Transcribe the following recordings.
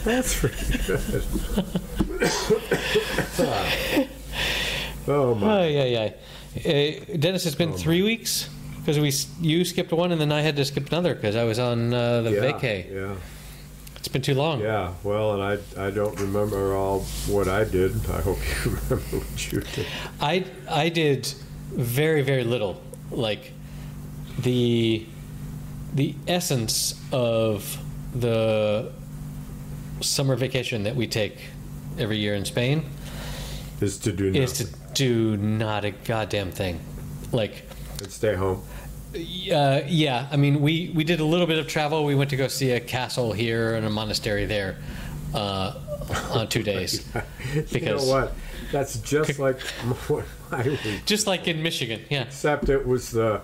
That's pretty good. Oh my. Yeah. Dennis, it's been 3 weeks because you skipped one and then I had to skip another because I was on the vacay. Yeah. It's been too long. Yeah. Well, and I don't remember all what I did. I hope you remember what you did. I did very, very little. Like the essence of the summer vacation that we take every year in Spain is to do nothing. Is to do not a goddamn thing. Like, and stay home. Yeah, I mean, we did a little bit of travel. We went to go see a castle here and a monastery there on 2 days. Because you know what? That's just like just like in Michigan, yeah. Except it was the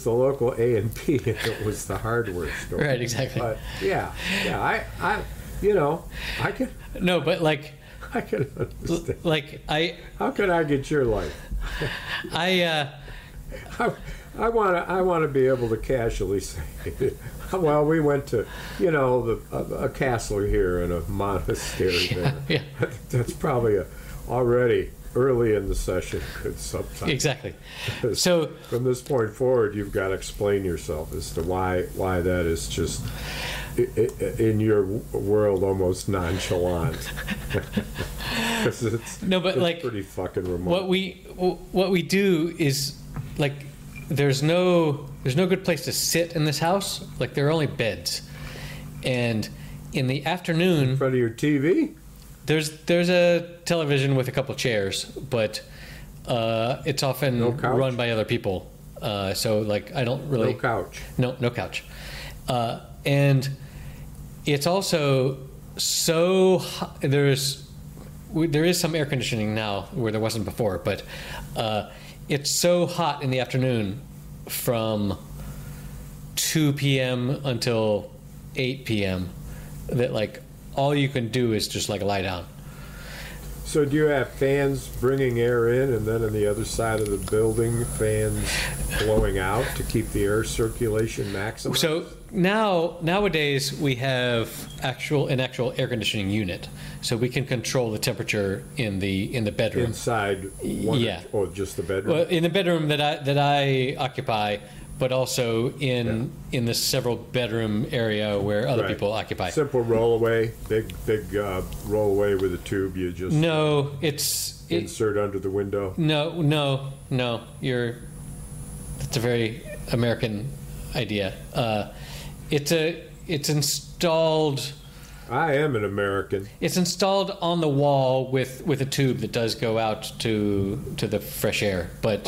local A&P and it was the hardware store. Right, exactly. But yeah, I can. No, but like I can understand. Like how can I get your life? I want to be able to casually say, well, we went to, a castle here and a monastery there. Yeah. I think that's probably already early in the session could sometimes. Exactly. So from this point forward, you've got to explain yourself as to why that is just in your world almost nonchalant. Because it's like pretty fucking remote. What we do is like there's no good place to sit in this house. Like there are only beds, and in the afternoon, in front of your TV, there's a television with a couple chairs, but it's often run by other people. So like I don't really no couch, and it's also so hot. There is some air conditioning now where there wasn't before, but it's so hot in the afternoon from 2 p.m. until 8 p.m. that like all you can do is just like lie down. So do you have fans bringing air in, and then on the other side of the building, fans blowing out to keep the air circulation maximized? So nowadays we have an actual air conditioning unit, so we can control the temperature in the bedroom. Inside one, yeah, or just the bedroom. Well, in the bedroom that I occupy, but also in the several bedroom area where other people occupy. Simple rollaway, big rollaway with a tube. You just insert under the window. No. It's a very American idea. It's installed. I am an American. It's installed on the wall with a tube that does go out to the fresh air, but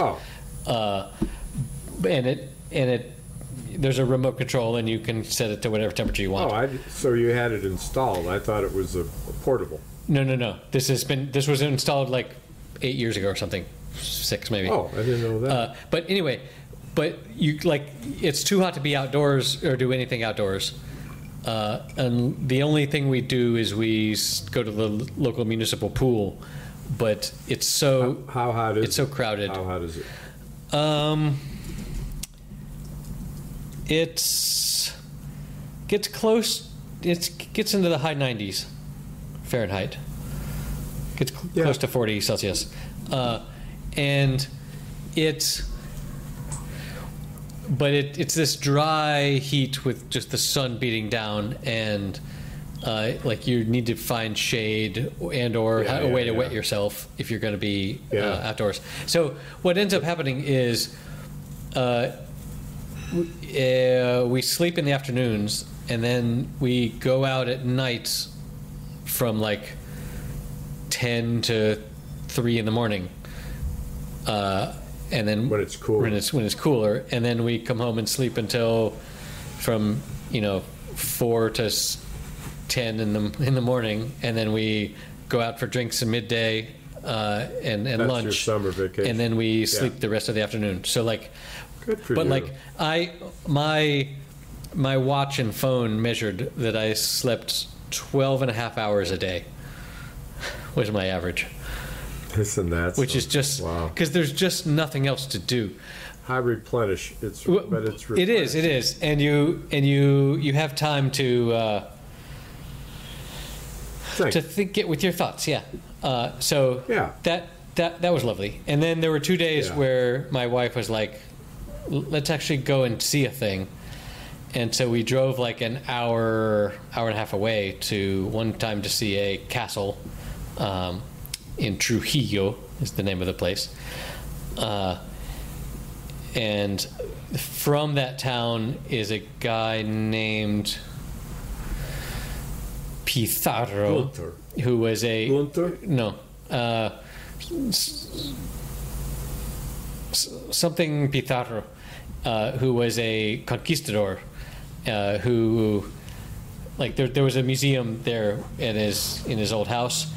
there's a remote control and you can set it to whatever temperature you want. So you had it installed. I thought it was a portable. No. This was installed like 8 years ago or something, 6 maybe. Oh, I didn't know that. But anyway, it's too hot to be outdoors or do anything outdoors. And the only thing we do is we go to the local municipal pool, but it's so how hot is it's so crowded. How hot is it? It gets close. It gets into the high 90s Fahrenheit. Gets close to 40 Celsius, and it's this dry heat with just the sun beating down, and like you need to find shade or a way to wet yourself if you're going to be outdoors. So what ends up happening is we sleep in the afternoons, and then we go out at night from like 10 to 3 in the morning, and then when it's cool, when it's cooler, and then we come home and sleep until from 4 to 10 in the morning, and then we go out for drinks at midday and That's lunch. Your summer vacation. And then we sleep the rest of the afternoon. So like, good for but you. like my watch and phone measured that I slept 12 and a half hours a day was my average. Isn't that which is just wow. Because there's just nothing else to do. high replenish. But it's replenished. It is, and you have time to get with your thoughts. Yeah. So yeah. That was lovely. And then there were 2 days where my wife was like, let's actually go and see a thing. And so we drove like an hour and a half away to one time to see a castle in Trujillo is the name of the place. And from that town is a guy named Pizarro, who was a... Gunter? No. Something Pizarro, who was a conquistador, who, like, there was a museum there in his old house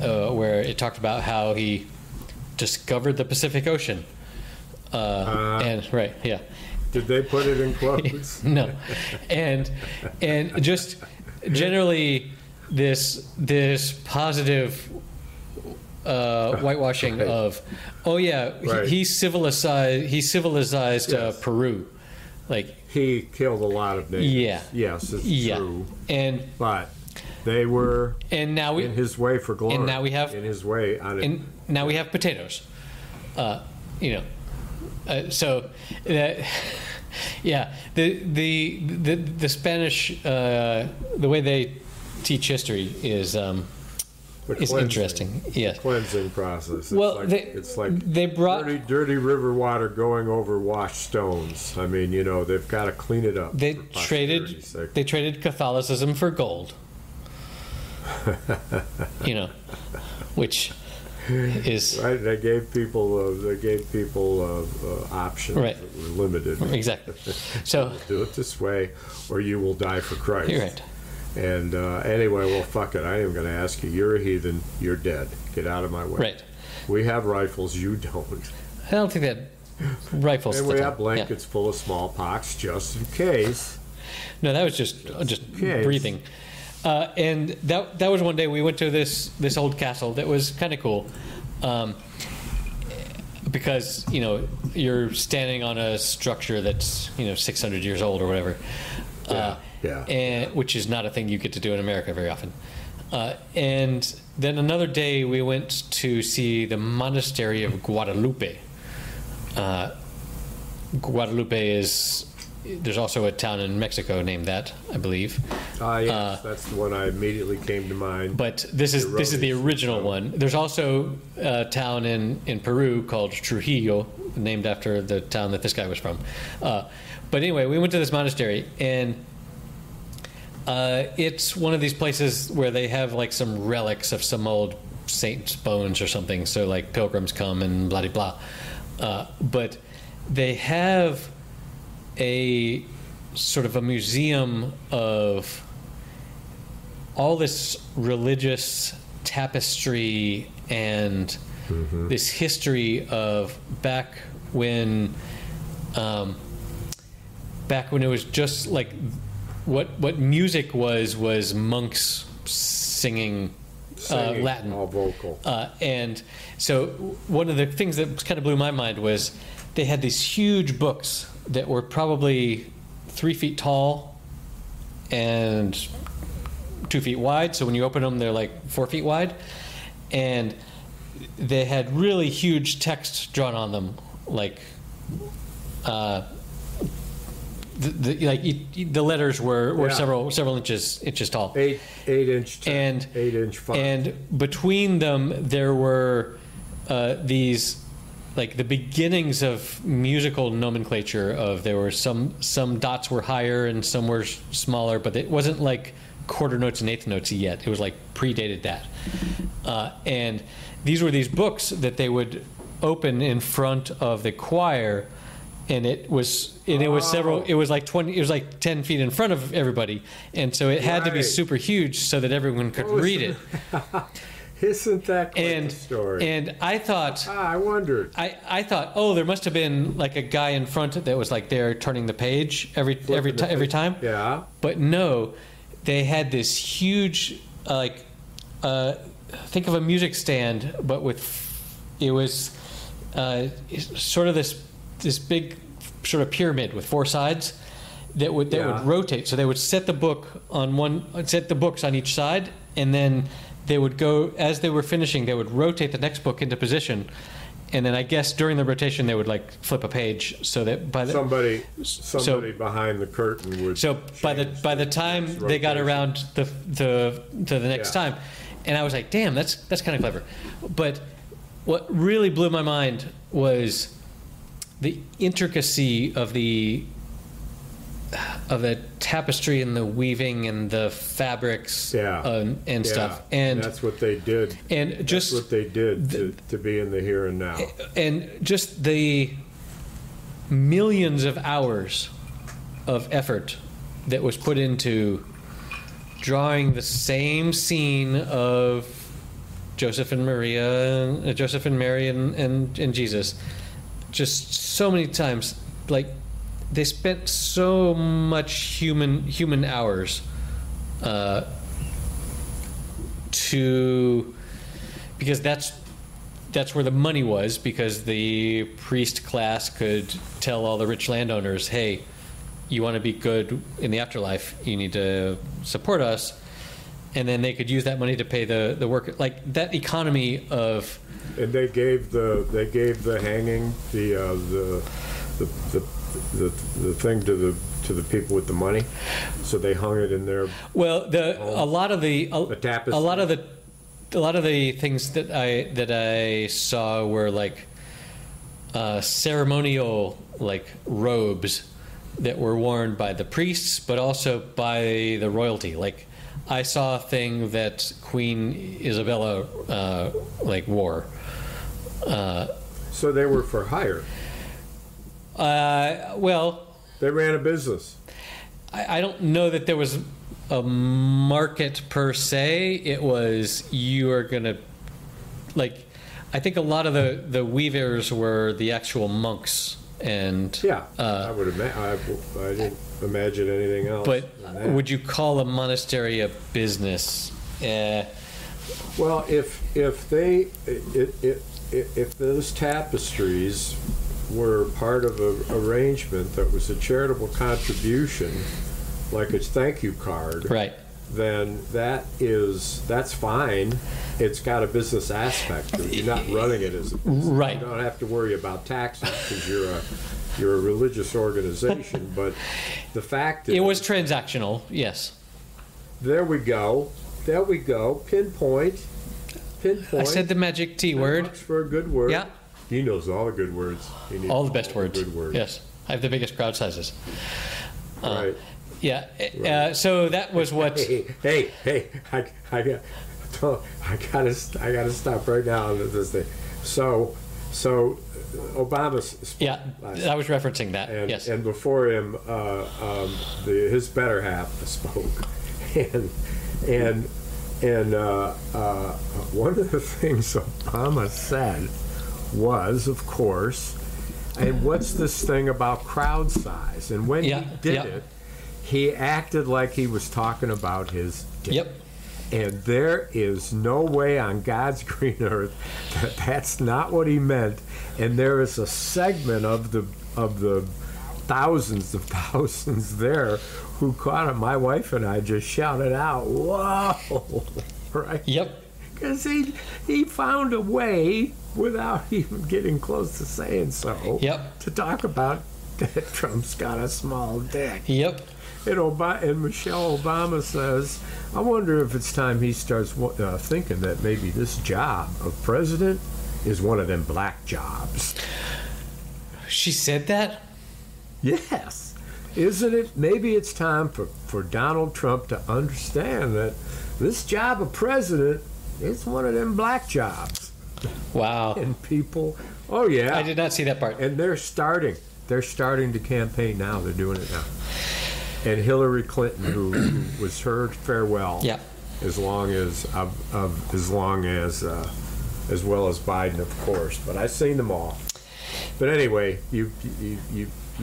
where it talked about how he discovered the Pacific Ocean. And right, yeah. Did they put it in quotes? No, and just generally this positive whitewashing of, oh yeah, he civilized Peru, like he killed a lot of natives. Yeah, yes, it's true. But they were in his way for glory. And now we have in his way on it. And now we have potatoes. So that, yeah, the Spanish, the way they teach history is interesting. Yes, cleansing process. It's they brought dirty river water going over washed stones. I mean, they've got to clean it up. They traded Catholicism for gold. Which is right. They gave people options that were limited. Exactly. So do it this way, or you will die for Christ. You're right. And anyway, well, fuck it. I am going to ask you. You're a heathen. You're dead. Get out of my way. Right. We have rifles. You don't. I don't think that rifles. And we have blankets full of smallpox just in case. No, that was just breathing. And that was one day we went to this old castle that was kind of cool, because you're standing on a structure that's 600 years old or whatever. And which is not a thing you get to do in America very often. And then another day we went to see the Monastery of Guadalupe. Guadalupe is... There's also a town in Mexico named that, I believe. Yes, that's the one I immediately came to mind. But this is the original one. There's also a town in Peru called Trujillo, named after the town that this guy was from. But anyway, we went to this monastery, and it's one of these places where they have like some relics of some old saint's bones or something. So like pilgrims come and blah blah blah. But they have a sort of a museum of all this religious tapestry and this history of back when it was just like what music was monks singing Latin, all vocal. And so one of the things that kind of blew my mind was they had these huge books that were probably 3 feet tall and 2 feet wide. So when you open them, they're like 4 feet wide. And they had really huge text drawn on them, like the letters were several inches tall. 8 inch text, 8 inch font. And between them there were these, like the beginnings of musical nomenclature of there were some dots were higher and some were smaller, but it wasn't like quarter notes and eighth notes yet. It was like predated that. And these were these books that they would open in front of the choir, and it was like 10 feet in front of everybody, and so it had to be super huge so that everyone could read it. Isn't that quite a story? And I thought... I wondered. I thought, there must have been like a guy in front that was like there turning the page every time. Yeah. But no, they had this huge, think of a music stand, but it was sort of this this big sort of pyramid with 4 sides that would rotate. So they would set the books on each side, and then they would go, as they were finishing, they would rotate the next book into position, and then I guess during the rotation they would like flip a page so that somebody behind the curtain would. So by the time they got around to the next time, and I was like, damn, that's kind of clever. But what really blew my mind was the intricacy of the tapestry and the weaving and the fabrics and stuff. And that's what they did. And that's what they did to be in the here and now. And just the millions of hours of effort that was put into drawing the same scene of Joseph and Mary and Jesus, just so many times, like they spent so much human hours because that's where the money was, because the priest class could tell all the rich landowners, hey, you want to be good in the afterlife, you need to support us, and then they could use that money to pay the worker. Like that economy of. And they gave the hanging the thing to the people with the money, so they hung it in their. Well, a lot of the things that I saw were like ceremonial like robes that were worn by the priests, but also by the royalty. Like I saw a thing that Queen Isabella wore. So they were for hire. Well, they ran a business. I don't know that there was a market per se. It was, you are gonna, like, I think a lot of the weavers were the actual monks, and I would imagine. I didn't imagine anything else. But would you call a monastery a business? Well, if those tapestries were part of an arrangement that was a charitable contribution, like a thank you card, right? Then that's fine. It's got a business aspect to it. You're not running it as a business. Right. You don't have to worry about taxes because you're a religious organization. But the fact is, it was transactional. Yes. There we go. Pinpoint. I said the magic T word. For a good word. Yeah. He knows all the good words. All the best words. Good words. Yes. I have the biggest crowd sizes. Right. Yeah. Right. So that was what. Hey! I gotta stop right now on this thing. So Obama's. Yeah, I was referencing that. And, yes. And before him, his better half spoke, and one of the things Obama said was, of course, and what's this thing about crowd size? And when he did it, he acted like he was talking about his dick. Yep. And there is no way on God's green earth that that's not what he meant. And there is a segment of the thousands of thousands there who caught it. My wife and I just shouted out, "Whoa!" Right? Yep. Because he found a way, without even getting close to saying so, to talk about that Trump's got a small dick. Yep. And Michelle Obama says, I wonder if it's time he starts thinking that maybe this job of president is one of them black jobs. She said that? Yes. Isn't it? Maybe it's time for Donald Trump to understand that this job of president is one of them black jobs. Wow. And people, oh yeah. I did not see that part. And they're starting to campaign now. They're doing it now. And Hillary Clinton, who was her farewell, as well as Biden, of course. But I've seen them all. But anyway, you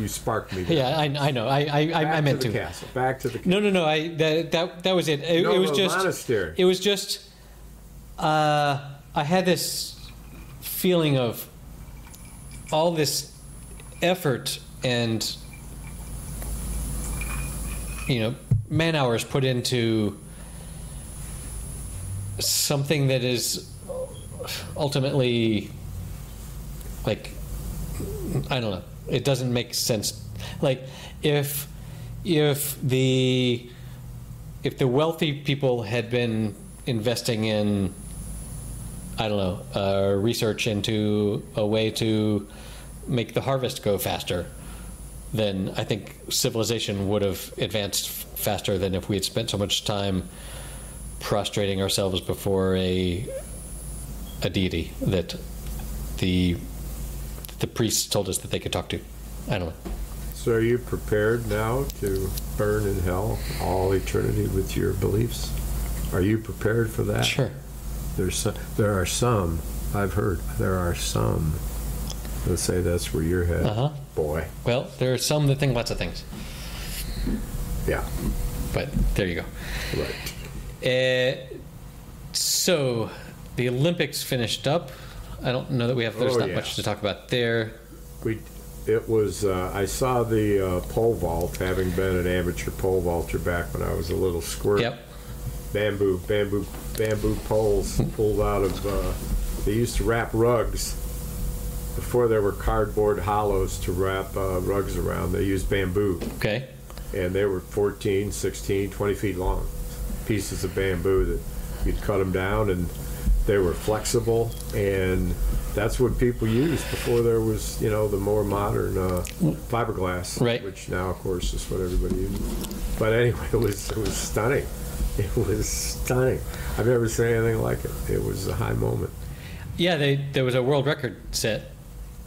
sparked me there. Yeah, I know. I meant to. Back to the castle. No. That was it. It was just monastery. It was just. I had this feeling of all this effort and man hours put into something that is ultimately, like, I don't know, it doesn't make sense. Like, if the wealthy people had been investing in, I don't know, research into a way to make the harvest go faster, then I think civilization would have advanced faster than if we had spent so much time prostrating ourselves before a deity that the priests told us that they could talk to. I don't know. So are you prepared now to burn in hell all eternity with your beliefs? Are you prepared for that? Sure. There are some, I've heard, there are some that say that's where you're headed, boy. Well, there are some that think lots of things. Yeah. But there you go. Right. So the Olympics finished up. I don't know that there's not much to talk about there. It was, I saw the pole vault, having been an amateur pole vaulter back when I was a little squirt. Yep. Bamboo poles pulled out of, they used to wrap rugs. Before there were cardboard hollows to wrap rugs around, they used bamboo. Okay. And they were 14, 16, 20 feet long. Pieces of bamboo that you'd cut them down, and they were flexible, and that's what people used before there was, the more modern fiberglass, right, which now, of course, is what everybody uses. But anyway, it was stunning. It was stunning. I've never seen anything like it. It was a high moment. Yeah, there was a world record set.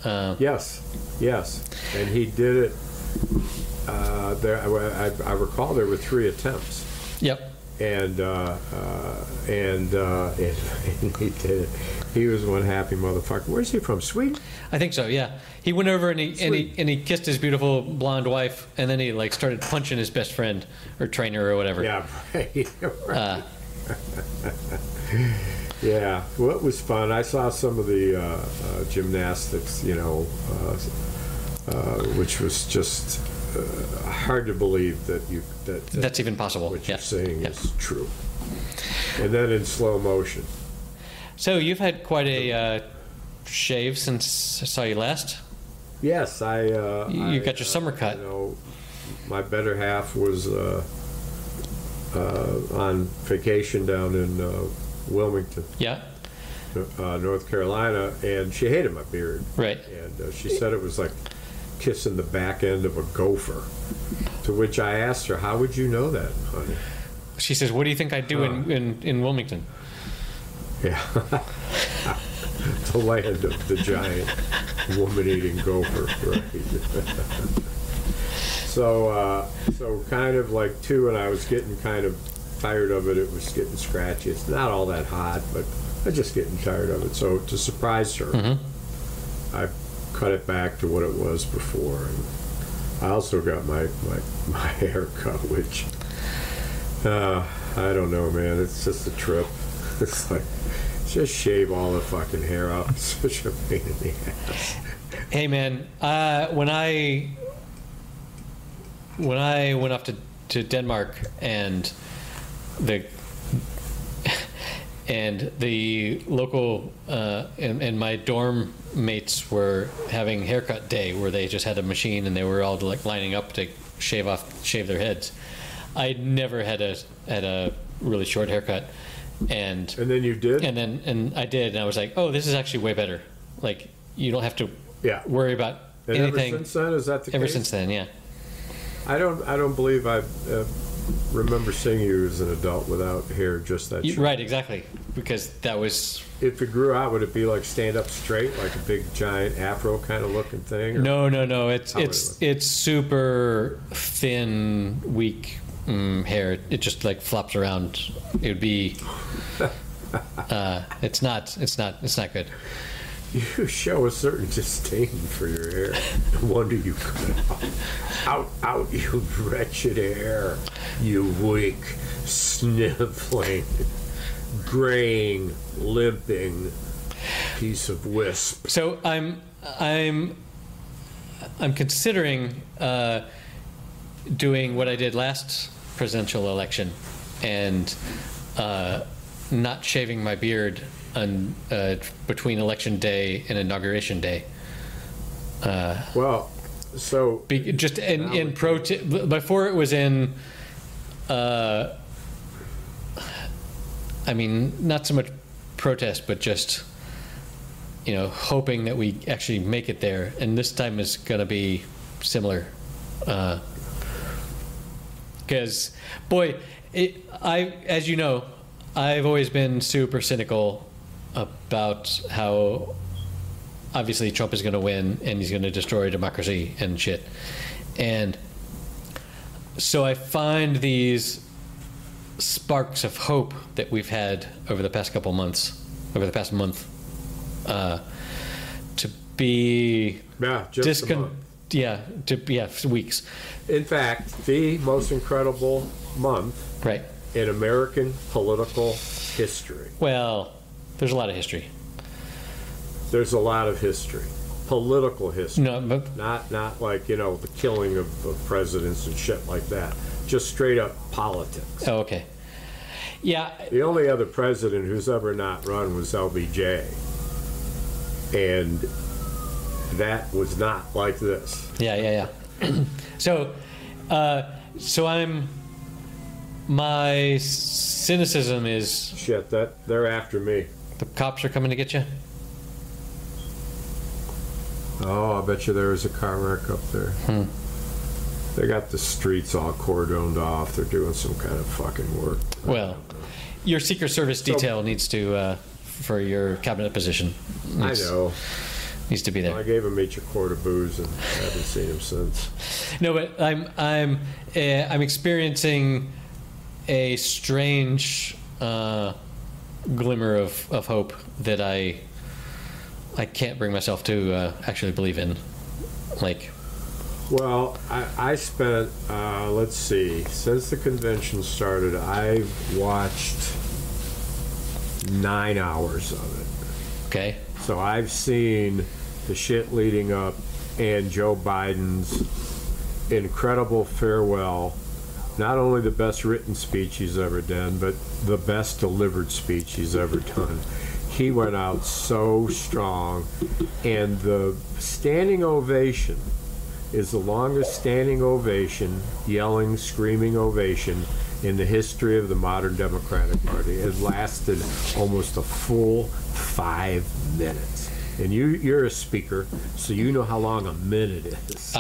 Yes, and he did it. I recall there were 3 attempts. Yep. And he did it. He was one happy motherfucker. Where's he from? Sweden? I think so. Yeah. He went over and he kissed his beautiful blonde wife, and then he started punching his best friend or trainer or whatever. Yeah. Right. Yeah. Well, it was fun. I saw some of the gymnastics, which was just hard to believe that's even possible. What you're saying is true. And then in slow motion. So you've had quite a shave since I saw you last. Yes, you got your summer cut. My better half was on vacation down in Wilmington. Yeah. North Carolina, and she hated my beard. Right. And she said it was like kissing the back end of a gopher. To which I asked her, "How would you know that, honey?" She says, "What do you think I do in Wilmington?" Yeah. The land of the giant woman-eating gopher, right? So kind of like 2, and I was getting kind of tired of it. It was getting scratchy. It's not all that hot, but I'm just getting tired of it. So to surprise her, I cut it back to what it was before, and I also got my hair cut, which I don't know, man. It's just a trip. It's like, just shave all the fucking hair off. It's such a pain in the ass. Hey, man, when I went off to Denmark and the local and my dorm mates were having haircut day, where they just had a machine and they were all lining up to shave their heads. I never had a really short haircut, and then you did, and I did, and I was like, oh, this is actually way better. Like, you don't have to worry about anything. Ever since then, is that the case? Ever since then, yeah. I don't believe I remember seeing you as an adult without hair just that short. Right, exactly, because that was. If it grew out, would it be like stand up straight, like a big giant afro kind of looking thing? Or? No. It's super thin, weak hair. It just like flops around. It would be. It's not good. You show a certain disdain for your hair. No wonder you cut it out, you wretched hair. You weak, sniffling, graying, limping piece of wisp. So I'm I'm considering doing what I did last presidential election and not shaving my beard between election day and inauguration day. Well, so just in before it was in. I mean, not so much protest, but just, hoping that we actually make it there. And this time is going to be similar. Because, boy, as you know, I've always been super cynical about how obviously Trump is going to win and he's going to destroy democracy and shit. And so I find these sparks of hope that we've had over the past couple months, over the past month, to be just a month. Weeks. In fact, the most incredible month right in American political history. Well, there's a lot of history. There's a lot of history. Political history. No, but not like, the killing of presidents and shit like that. Just straight up politics. Oh, okay. Yeah. The only other president who's ever not run was LBJ. And that was not like this. Yeah. So my cynicism is... Shit, they're after me. The cops are coming to get you? Oh, I bet you there was a car wreck up there. They got the streets all cordoned off. They're doing some kind of fucking work. Well, your Secret Service detail needs to, for your cabinet position. I know. Needs to be there. Well, I gave him each a quart of booze and haven't seen him since. No, but I'm experiencing a strange glimmer of hope that I can't bring myself to actually believe in. Well, I spent, let's see, since the convention started, I've watched 9 hours of it. Okay. So I've seen the shit leading up and Joe Biden's incredible farewell. Not only the best written speech he's ever done, but the best delivered speech he's ever done. He went out so strong, and the standing ovation is the longest standing ovation, yelling, screaming ovation in the history of the modern Democratic Party. It lasted almost a full 5 minutes. And you're a speaker, so you know how long a minute is.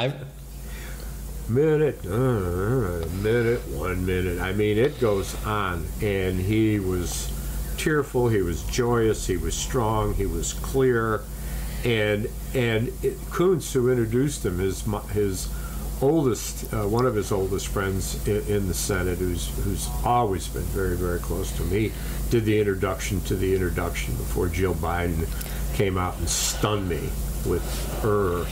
Minute, 1 minute. I mean, it goes on. And he was tearful, he was joyous, he was strong, he was clear. And Kuntz, who introduced him, his oldest, one of his oldest friends in the Senate, who's always been very, very close to him, he did the introduction to the introduction before Jill Biden came out and stunned me with her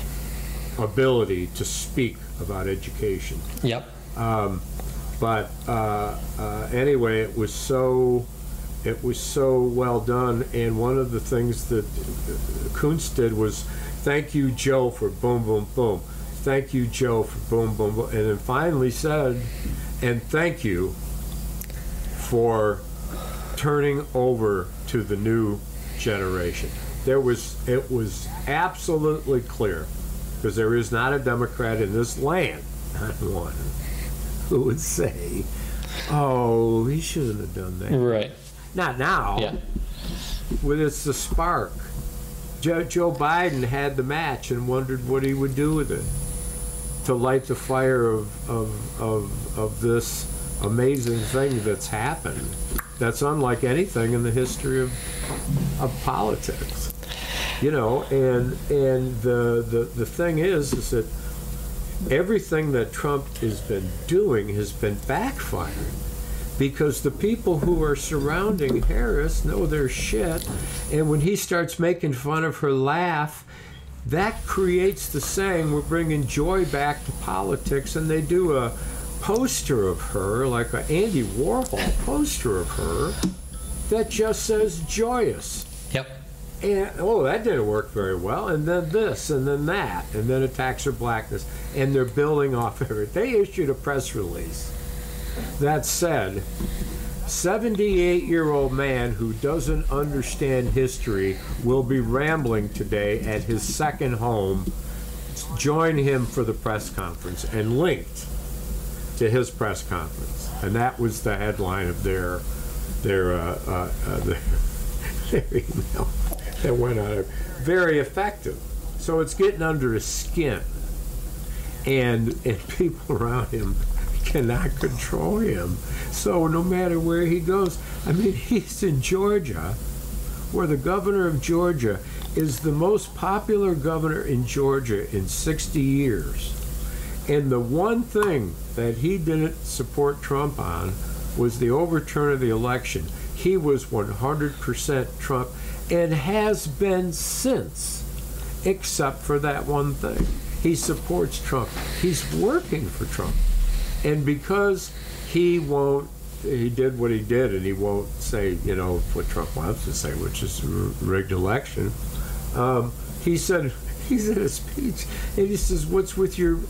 ability to speak about education. Yep. But anyway, it was so well done, and one of the things that Kuntz did was, thank you, Joe, for boom, boom, boom. Thank you, Joe, for boom, boom, boom. And then finally said, and thank you for turning over to the new generation. It was absolutely clear, because there is not a Democrat in this land, not one, who would say, oh, he shouldn't have done that. Right. Not now. Yeah. Well, it's the spark. Joe Biden had the match and wondered what he would do with it to light the fire of this amazing thing that's happened. That's unlike anything in the history of politics. And the thing is that everything that Trump has been doing has been backfiring, because the people who are surrounding Harris know their shit, and when he starts making fun of her laugh, that creates the saying, we're bringing joy back to politics, and they do a poster of her, like an Andy Warhol poster of her, that just says joyous. Yep. And, oh, that didn't work very well. And then this, and then that, and then attacks or blackness. And they're building off of it. They issued a press release that said, 78-year-old man who doesn't understand history will be rambling today at his second home. Join him for the press conference, and linked to his press conference. And that was the headline of their email that went out. Very effective. So it's getting under his skin. And people around him cannot control him. So no matter where he goes, I mean, he's in Georgia, where the governor of Georgia is the most popular governor in Georgia in 60 years. And the one thing that he didn't support Trump on was the overturn of the election. He was 100% Trump and has been since, except for that one thing. He supports Trump. He's working for Trump. And because he did what he did, and he won't say, what Trump wants to say, which is a rigged election. He said in a speech, and he says, "What's with your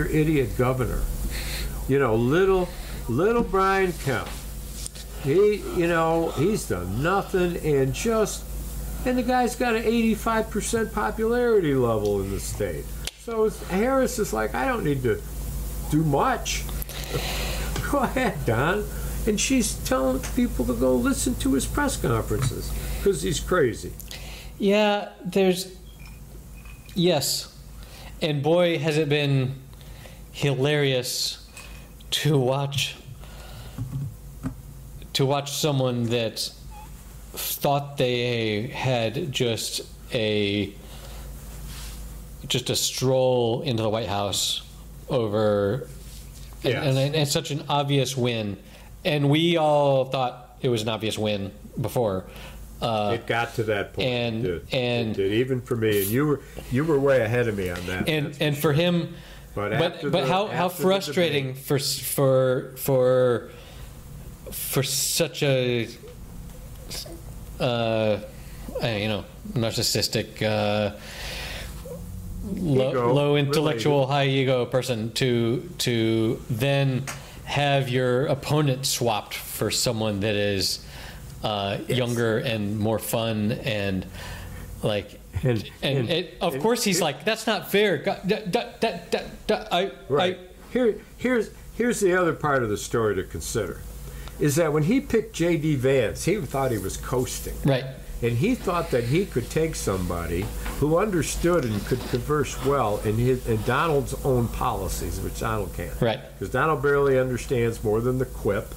idiot governor?" Little Brian Kemp. He's done nothing, and the guy's got an 85% popularity level in the state. So Harris is like, I don't need to do much. Go ahead, Don. And she's telling people to go listen to his press conferences because he's crazy. Yeah, yes. And boy, has it been hilarious to watch someone that thought they had just a stroll into the White House over, yes. and such an obvious win. And we all thought it was an obvious win before. It got to that point. It did, even for me. And you were way ahead of me on that. And for him, but how frustrating for such a narcissistic, low intellectual, related. High ego person to then have your opponent swapped for someone that is yes. younger and more fun and like. Of course, he's like, that's not fair. Right. Here's the other part of the story to consider, is that when he picked J.D. Vance, he thought he was coasting. Right. And he thought that he could take somebody who understood and could converse well in Donald's own policies, which Donald can't. Right. Because Donald barely understands more than the quip.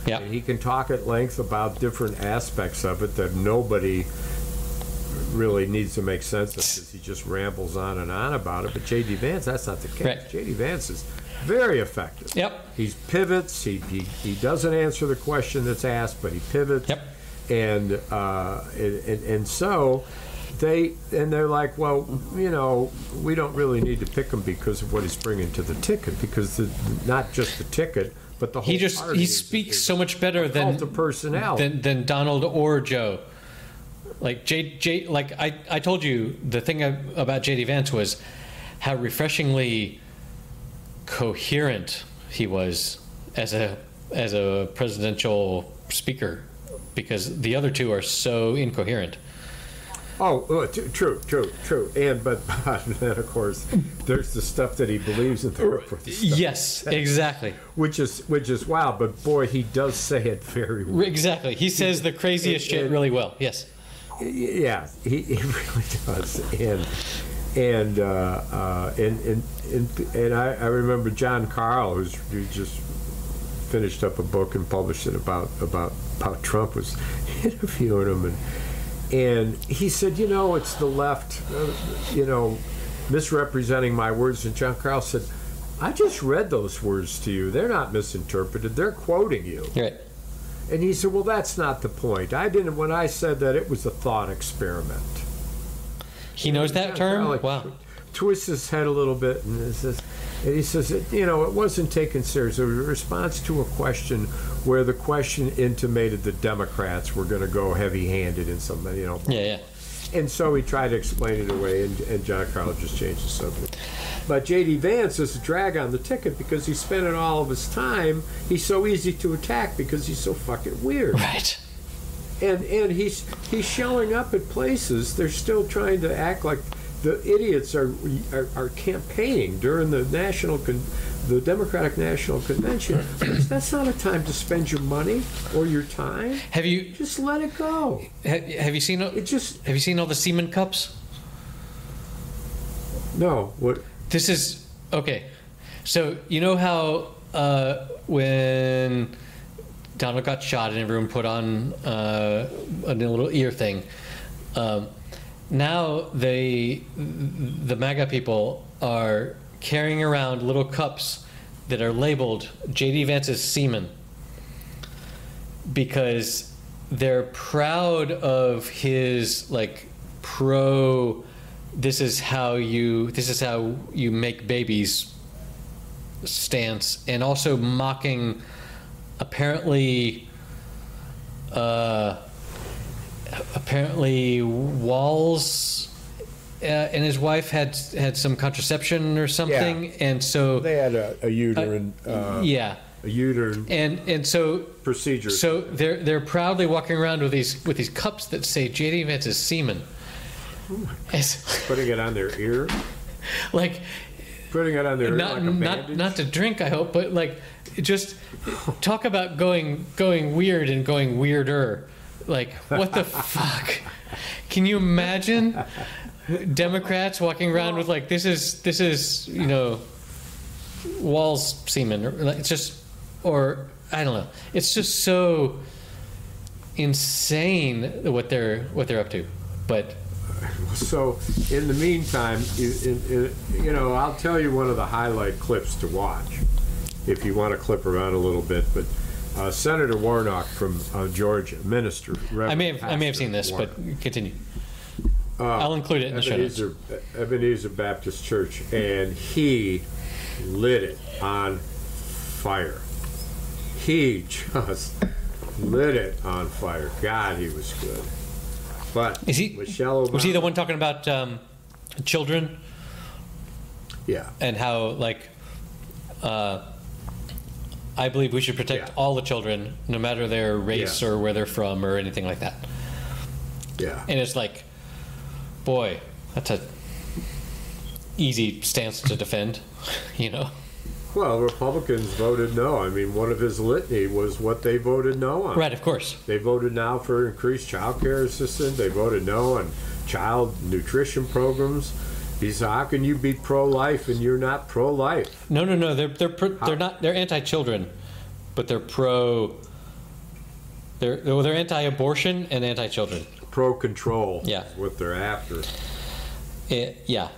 Yep. And he can talk at length about different aspects of it that nobody really needs to make sense of, because he just rambles on and on about it. But J.D. Vance, that's not the case. Right. J.D. Vance is very effective. Yep. He pivots. He doesn't answer the question that's asked, but he pivots. Yep. And so they're like, well, we don't really need to pick him because of what he's bringing to the ticket, because not just the ticket, but the whole party. He speaks so much better than Donald or Joe. Like J like I told you, the thing about J.D. Vance was how refreshingly coherent he was as a presidential speaker, because the other two are so incoherent. True. And but then of course there's the stuff that he believes in. Yes, exactly. Which is wild, but boy, he does say it very well. Exactly. He says the craziest shit really well. Yes. Yeah, he really does. And I remember John Carl, who just finished up a book and published it about Trump, was interviewing him, and he said, it's the left, misrepresenting my words. And John Carl said, I just read those words to you. They're not misinterpreted. They're quoting you. Right. And he said, well, that's not the point. When I said that, it was a thought experiment. He knows that term? Wow. twists his head a little bit, and he says, it wasn't taken seriously. It was a response to a question where the question intimated the Democrats were going to go heavy-handed in something, Yeah. And so he tried to explain it away, and John Carl just changed the subject. But J.D. Vance is a drag on the ticket because he's spending all of his time. He's so easy to attack because he's so fucking weird. Right. And he's showing up at places. They're still trying to act like the idiots are campaigning during the the Democratic National Convention. That's not a time to spend your money or your time. Just let it go? Have you seen? Have you seen all the semen cups? No. What? This is okay. So you know how when Donald got shot and everyone put on a little ear thing. Now the MAGA people are carrying around little cups that are labeled J.D. Vance's semen because they're proud of his this is how you make babies stance, and also mocking apparently Walls and his wife had some contraception or something, and so they had a uterine a uterine and so procedure. So they're proudly walking around with these cups that say J.D. Vance's semen. Putting it on their ear, putting it on their ear like a bandage? Not to drink, I hope, but just talk about going weird and going weirder. What the fuck? Can you imagine Democrats walking around with this is Walls semen, it's just, or I don't know. It's just so insane what they're up to, but. So, in the meantime, I'll tell you one of the highlight clips to watch, if you want to clip around a little bit. But Senator Warnock from Georgia, minister. I may have seen this, Warnock. But continue. I'll include it in the show notes. Ebenezer Baptist Church, and he lit it on fire. He just lit it on fire. God, he was good. But Michelle Obama, was he the one talking about children? Yeah. And how I believe we should protect all the children, no matter their race or where they're from or anything like that. Yeah. And it's boy, that's a easy stance to defend, Well, Republicans voted no. I mean, one of his litany was what they voted no on. Right, of course. They voted now for increased child care assistance. They voted no on child nutrition programs. He said, "How can you be pro-life and you're not pro-life?" No. They're not. They're anti-children, but they're pro. They're anti-abortion and anti-children. Pro-control. Yeah. Is what they're after. Yeah.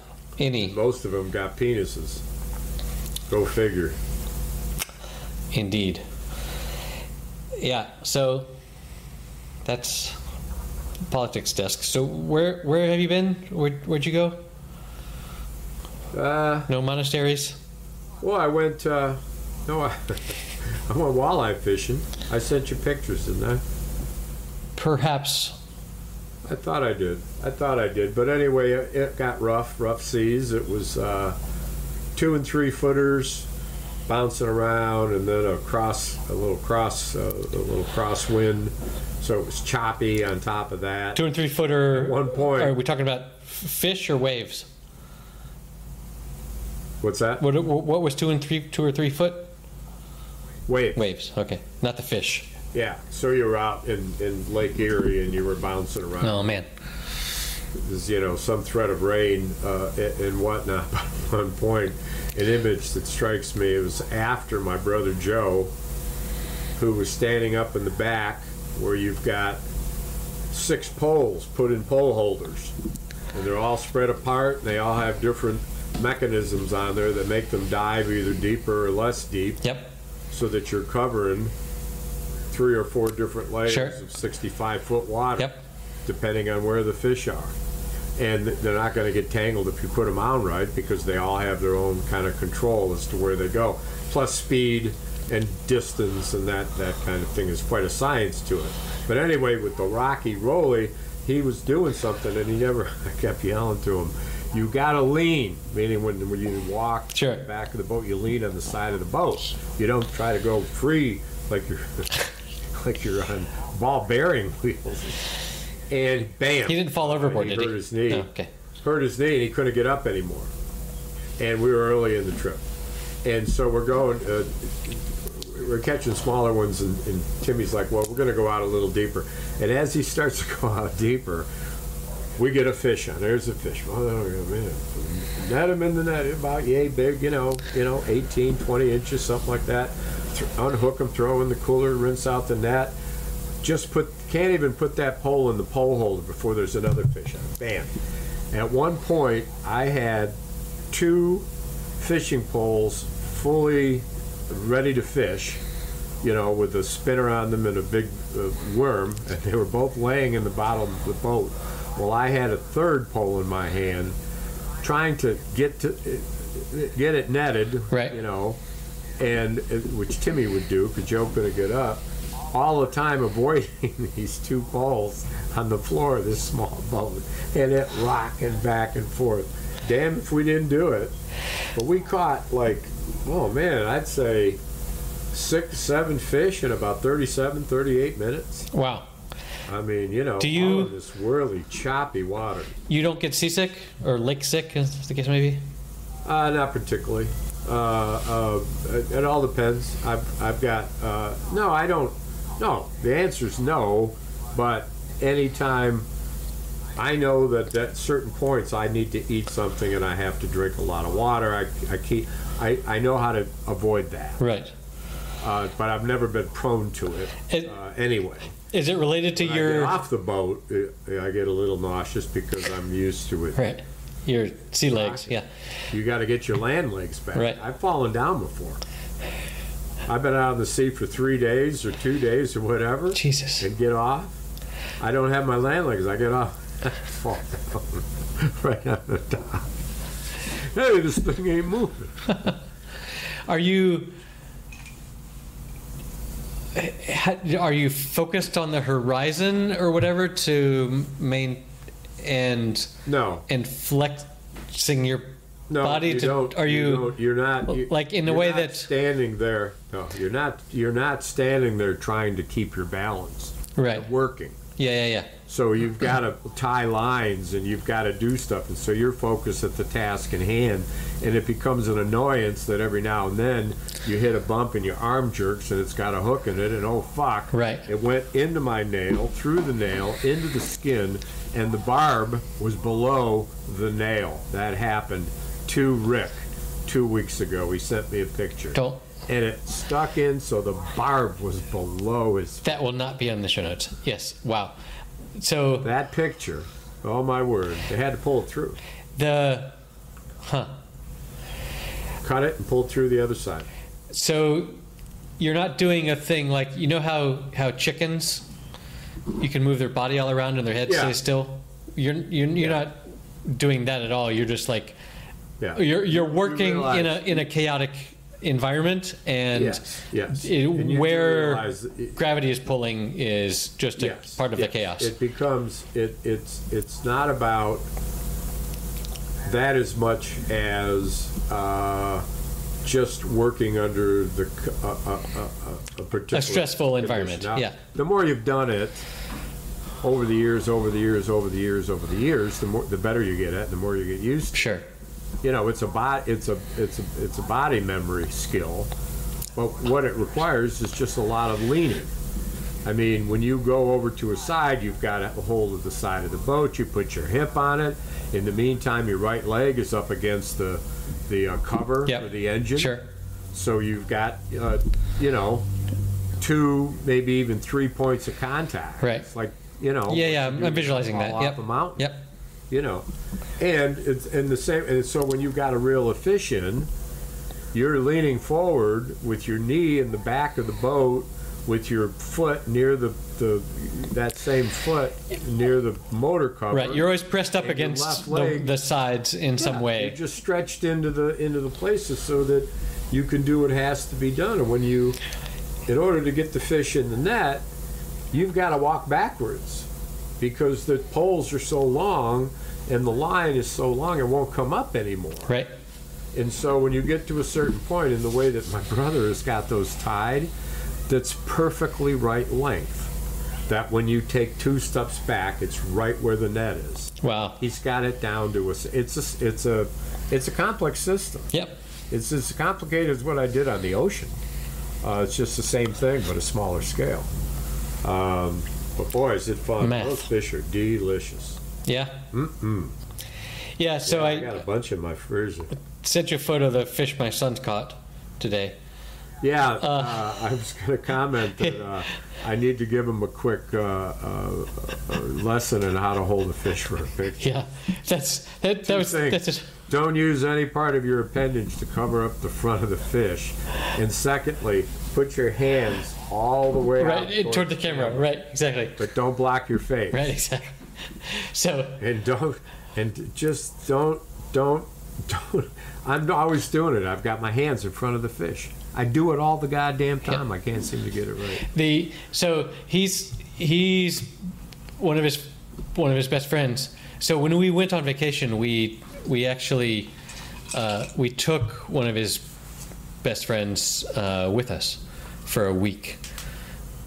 Most of them got penises. Go figure. Indeed. Yeah. So that's politics desk. So where have you been? Where'd you go? No monasteries? Well, I went. I went walleye fishing. I sent you pictures, didn't I? Perhaps. I thought I did. But anyway, it got rough seas. It was 2 and 3 footers bouncing around, and then a little crosswind. So it was choppy on top of that. 2 and 3 footer. At one point. Are we talking about fish or waves? What's that? What was 2 or 3 foot? Waves. Okay, not the fish. Yeah. So you were out in Lake Erie and you were bouncing around. Oh man. There's some threat of rain and whatnot. But at one point, an image that strikes me, it was after my brother Joe, who was standing up in the back where you've got 6 poles put in pole holders, and they're all spread apart, and they all have different mechanisms on there that make them dive either deeper or less deep. Yep. So that you're covering 3 or 4 different layers Sure. of 65-foot water. Yep. Depending on where the fish are. and they're not going to get tangled if you put them on right, because they all have their own kind of control as to where they go. Plus speed and distance and that kind of thing is quite a science to it. But anyway, with the Rocky Rolly, he was doing something, and I kept yelling to him, you got to lean, meaning when you walk sure. the back of the boat, you lean on the side of the boat. You don't try to go free like you're on ball bearing wheels. And bam! He didn't fall overboard, did he? Hurt his knee. Oh, okay. Hurt his knee, and he couldn't get up anymore. And we were early in the trip, and so we're going. We're catching smaller ones, and Timmy's like, "Well, we're going to go out a little deeper." And as he starts to go out deeper, we get a fish on. There's a fish. Oh, wait a minute. Net him in the net, about yay big, 18, 20 inches, something like that. Unhook him, throw in the cooler, rinse out the net. Can't even put that pole in the pole holder before there's another fish on it. Bam. At one point, I had 2 fishing poles fully ready to fish, with a spinner on them and a big worm, and they were both laying in the bottom of the boat. Well, I had a third pole in my hand, trying to get it netted, right. And which Timmy would do because Joe couldn't get up. All the time avoiding these 2 poles on the floor of this small boat, and it rocking back and forth. Damn if we didn't do it. But we caught I'd say 6, 7 fish in about 37, 38 minutes. Wow. I mean, all of this whirly, choppy water. You don't get seasick or lake sick, as the case may be? Not particularly. It all depends. I've got no. I don't. No. The answer's no. But anytime I know that at certain points I need to eat something and I have to drink a lot of water, I know how to avoid that. Right. But I've never been prone to it anyway. Is it related to when I get off the boat, I get a little nauseous because I'm used to it. Right. Your sea legs, yeah. You got to get your land legs back. Right. I've fallen down before. I've been out on the sea for 3 days or 2 days or whatever. Jesus. And get off. I don't have my land legs. I get off. I fall down right on the top. Hey, this thing ain't moving. Are you focused on the horizon or whatever to and flexing your body you to don't, are you you're not like in a way that standing there. No, you're not standing there trying to keep your balance. Right. You're working. Yeah. So you've got to tie lines and you've got to do stuff, and so you're focused at the task in hand, and it becomes an annoyance that every now and then you hit a bump and your arm jerks and it's got a hook in it, and oh fuck, right. It went into my nail, through the nail, into the skin, and the barb was below the nail. That happened to Rick 2 weeks ago. He sent me a picture. And it stuck in, so the barb was below his. That will not be on the show notes. Yes. Wow. So that picture, oh my word, they had to pull it through. Cut it and pull it through the other side. So you're not doing a thing like, how chickens, you can move their body all around and their head stays still? You're not doing that at all. You're just like, you're working in a chaotic environment, and yes. Where gravity is pulling is just a part of the chaos. It becomes it's not about that as much as just working under a particular stressful environment. Now, the more you've done it over the years, the better you get at it, the more you get used to. Sure. It's a body memory skill, but what it requires is just a lot of leaning. I mean, when you go over to a side, you've got a hold of the side of the boat. You put your hip on it. In the meantime, your right leg is up against the cover for the engine. Sure. So you've got 2, maybe even 3 points of contact. Right. It's like I'm visualizing that. Off a mountain. Yep. And it's in the same. And so when you've got to reel a fish in, you're leaning forward with your knee in the back of the boat with your foot near that same foot near the motor cover. Right, you're always pressed up against the sides in some way. You're just stretched into the places so that you can do what has to be done. And in order to get the fish in the net, you've got to walk backwards because the poles are so long and the line is so long it won't come up anymore. Right. And so when you get to a certain point, in the way that my brother has got those tied, that's perfectly right length. That when you take 2 steps back, it's right where the net is. Wow. He's got it down to it's a complex system. Yep. It's as complicated as what I did on the ocean. It's just the same thing, but a smaller scale. But boy, is it fun. Math. Those fish are delicious. Yeah. Mm-mm. Yeah, so I got a bunch in my freezer. Sent you a photo of the fish my son's caught today. Yeah, I was going to comment that I need to give him a quick lesson on how to hold a fish for a picture. Yeah, that's just... Don't use any part of your appendage to cover up the front of the fish. And secondly, put your hands all the way out toward the camera. Right, exactly. But don't block your face. Right, exactly. So just don't. I'm always doing it. I've got my hands in front of the fish. I do it all the goddamn time. I can't seem to get it right. So he's one of his best friends. So when we went on vacation, we actually we took one of his best friends with us for a week.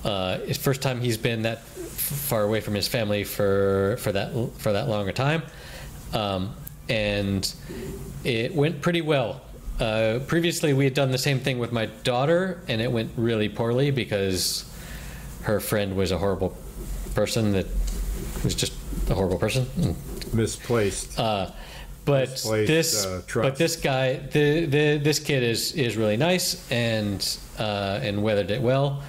It's the first time he's been that far away from his family for that longer time, and it went pretty well. Previously, we had done the same thing with my daughter, and it went really poorly because her friend was a horrible person that was just a horrible person. Misplaced. But this guy, this kid is really nice and weathered it well.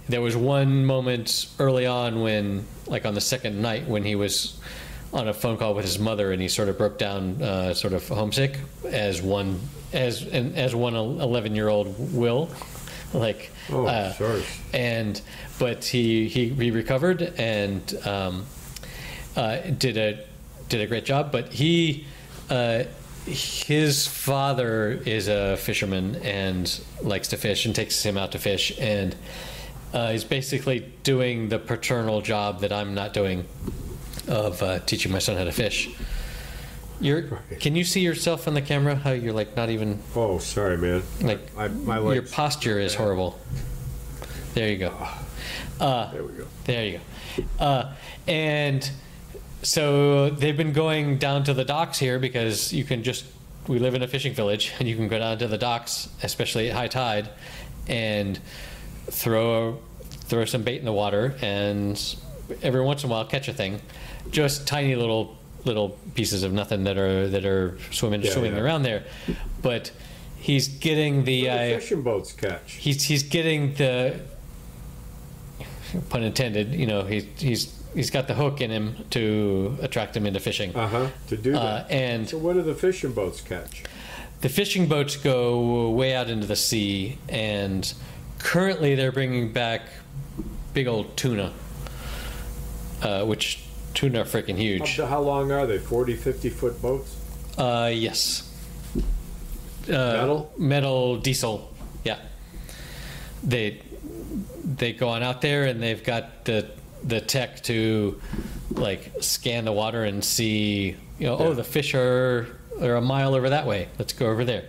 There was one moment early on when, like on the second night, when he was on a phone call with his mother and he sort of broke down, sort of homesick, as one 11-year-old will, like. Sorry. But he recovered and did a great job. But his father is a fisherman and likes to fish and takes him out to fish, and he's basically doing the paternal job that I'm not doing, of teaching my son how to fish. Can you see yourself on the camera? How you're like not even? Oh, sorry, man. Like my legs, your posture is horrible. There you go. There we go. There you go. And so they've been going down to the docks here because we live in a fishing village, and you can go down to the docks, especially at high tide, and throw some bait in the water, and every once in a while catch a thing. Just tiny little pieces of nothing that are swimming around there. But he's getting the fishing boats catch. He's getting the, pun intended, he's got the hook in him to attract him into fishing. To do that. And so what do the fishing boats catch? The fishing boats go way out into the sea, and currently they're bringing back big old tuna, which tuna are freaking huge. How long are they? 40, 50-foot boats? Yes. Metal diesel. Yeah. They go on out there, and they've got the tech to like scan the water and see, oh, the fish are a mile over that way. Let's go over there.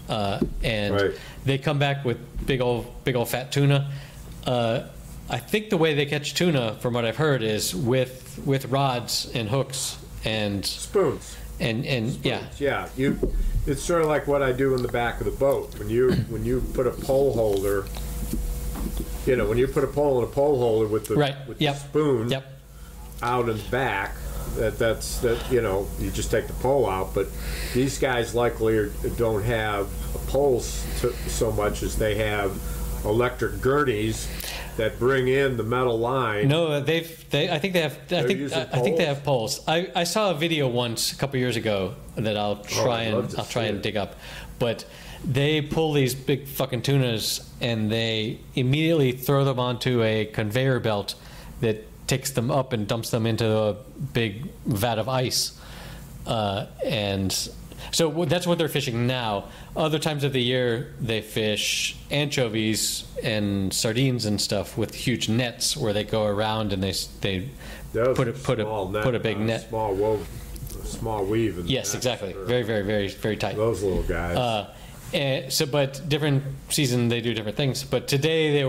And they come back with big old fat tuna. I think the way they catch tuna, from what I've heard, is with rods and hooks and spoons. And spoons. Yeah. It's sort of like what I do in the back of the boat. When you put a pole holder, when you put a pole in a pole holder with the spoon out and back, you just take the pole out. But these guys likely don't have poles so much as they have electric gurneys that bring in the metal line. No, I think they have poles. I saw a video once a couple years ago that I'll try and dig up, but they pull these big fucking tunas and they immediately throw them onto a conveyor belt that takes them up and dumps them into a big vat of ice. And so that's what they're fishing now. Other times of the year, they fish anchovies and sardines and stuff with huge nets where they go around and they put a big net. Small weave. Yes, exactly. Very, very, very, very tight. Those little guys. But different season they do different things. But today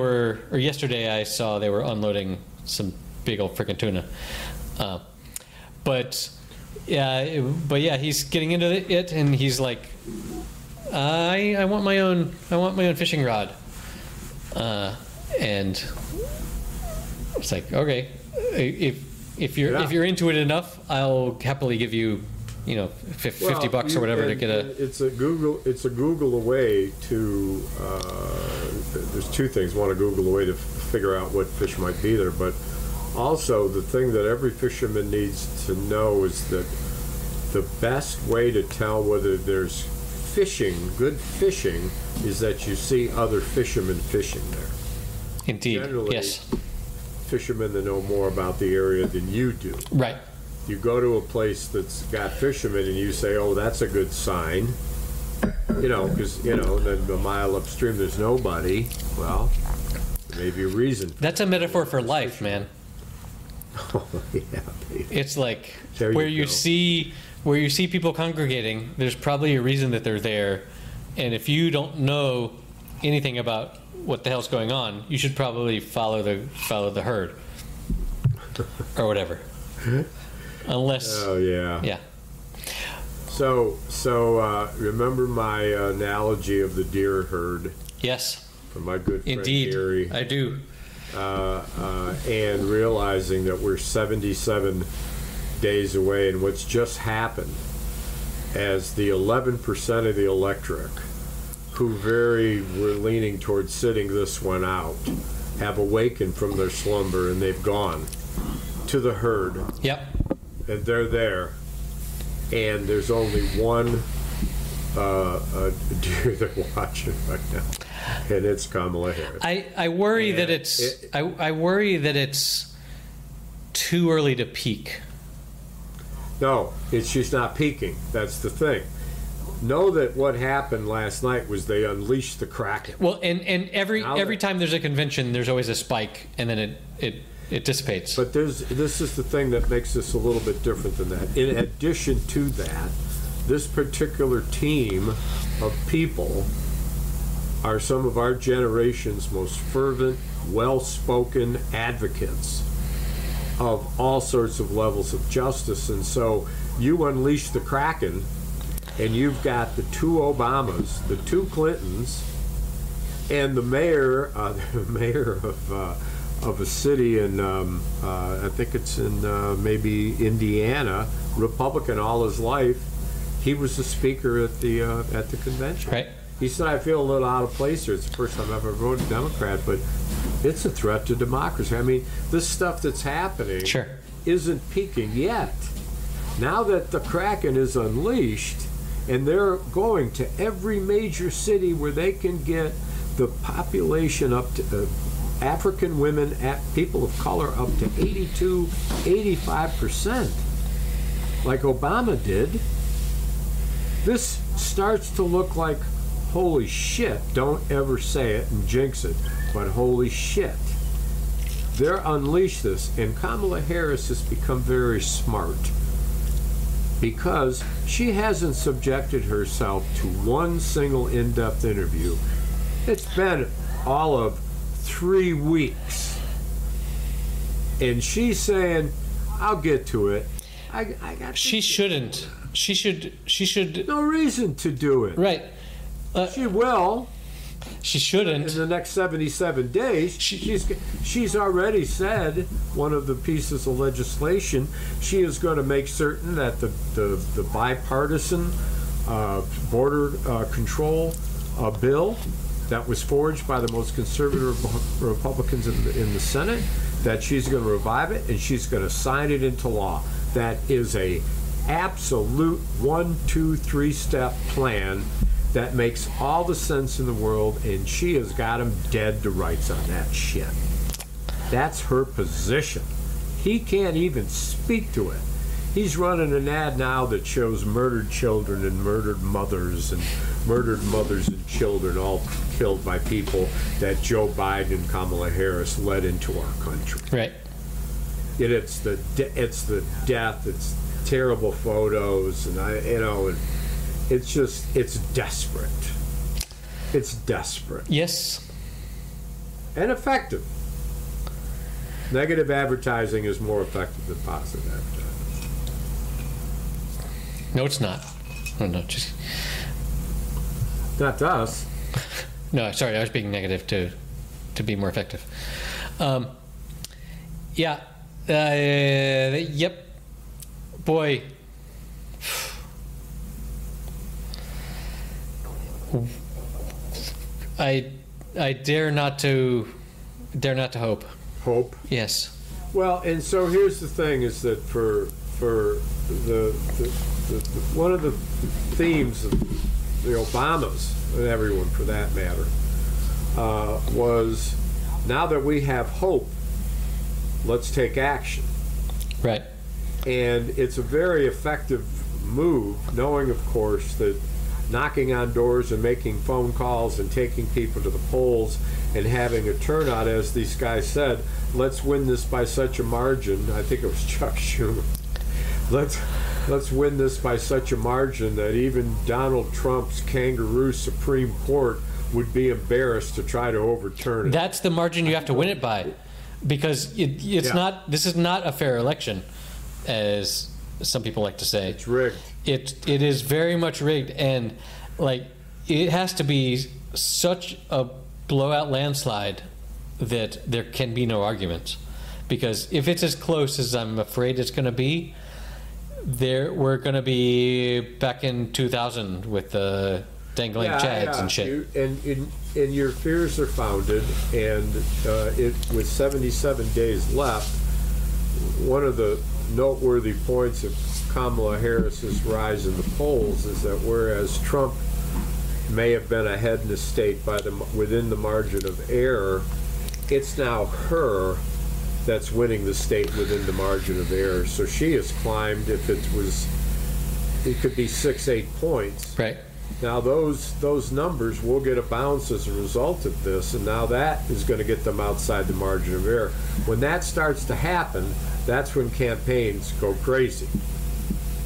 yesterday I saw they were unloading some big old freaking tuna. But yeah, he's getting into it, and he's like, I want my own fishing rod. And it's like, okay, if you're into it enough, I'll happily give you, $50 or whatever to get a. It's a Google away to. There's two things. One, a Google away to figure out what fish might be there, but also the thing that every fisherman needs to know is that the best way to tell whether there's good fishing, is that you see other fishermen fishing there. Indeed. Generally, yes. Fishermen that know more about the area than you do. Right. You go to a place that's got fishermen and you say, oh, that's a good sign, because, then a mile upstream there's nobody. Well, there may be a reason. That's a metaphor for life, man. Oh, yeah, baby. It's like where you see people congregating, there's probably a reason that they're there. And if you don't know anything about what the hell's going on, you should probably follow the herd or whatever. Unless. Oh yeah. Yeah. So remember my analogy of the deer herd? Yes. From my good friend Indeed, Gary. I do. And realizing that we're 77 days away, and what's just happened, as the 11% of the electorate who were leaning towards sitting this one out have awakened from their slumber, and they've gone to the herd. Yep. And they're there, and there's only one deer they're watching right now, and it's Kamala Harris. I worry that I worry that it's too early to peak. No, she's not peaking. That's the thing. Know that what happened last night was they unleashed the Kraken. Well, and every time there's a convention, there's always a spike, and then it dissipates. But this is the thing that makes this a little bit different than that. In addition to that, this particular team of people are some of our generation's most fervent, well-spoken advocates of all sorts of levels of justice. And so you unleash the Kraken, and you've got the two Obamas, the two Clintons, and the mayor of a city in, I think it's in maybe Indiana, Republican all his life. He was the speaker at the convention. Right. He said, I feel a little out of place here. It's the first time I've ever voted Democrat, but it's a threat to democracy. I mean, this stuff that's happening isn't peaking yet. Now that the Kraken is unleashed, and they're going to every major city where they can get the population up to African women, people of color, up to 82, 85%, like Obama did, this starts to look like, holy shit, don't ever say it and jinx it, but holy shit. They're unleashed this, and Kamala Harris has become very smart because she hasn't subjected herself to one single in-depth interview. It's been all of 3 weeks, and she's saying, I'll get to it. I got she shouldn't. She should. No reason to do it. Right. She will. She shouldn't. In the next 77 days, she's already said one of the pieces of legislation, she is going to make certain that the bipartisan border control bill that was forged by the most conservative Republicans in the Senate, that she's going to revive it and she's going to sign it into law. That is a absolute 1, 2, 3 step plan that makes all the sense in the world, and she has got him dead to rights on that shit. That's her position. He can't even speak to it. He's running an ad now that shows murdered children and murdered mothers and children all killed by people that Joe Biden and Kamala Harris led into our country. Right. It's the death. It's terrible photos, and it's desperate. It's desperate. Yes. And effective. Negative advertising is more effective than positive advertising. No, it's not. Oh, no, just not to us. No, sorry, I was being negative to be more effective. Yeah. Yep. Boy. I dare not to hope. Hope. Yes. Well, and so here's the thing: is that for the one of the themes of the Obamas and everyone for that matter was, now that we have hope, let's take action. Right. And it's a very effective move, knowing, of course, that knocking on doors and making phone calls and taking people to the polls and having a turnout, as these guys said, let's win this by such a margin. I think it was Chuck Schumer. Let's win this by such a margin that even Donald Trump's kangaroo Supreme Court would be embarrassed to try to overturn it. That's the margin you have to win it by, because it's not. This is not a fair election, as some people like to say. It's rigged. It is very much rigged, and like it has to be such a blowout landslide that there can be no arguments. Because if it's as close as I'm afraid it's going to be, we're going to be back in 2000 with the dangling chads and shit. And your fears are founded, and with 77 days left, one of the noteworthy points of Kamala Harris's rise in the polls is that whereas Trump may have been ahead in the state within the margin of error, it's now her that's winning the state within the margin of error. So she has climbed, it could be 6-8 points. Right. Now those numbers will get a bounce as a result of this, and now that is going to get them outside the margin of error. When that starts to happen, that's when campaigns go crazy,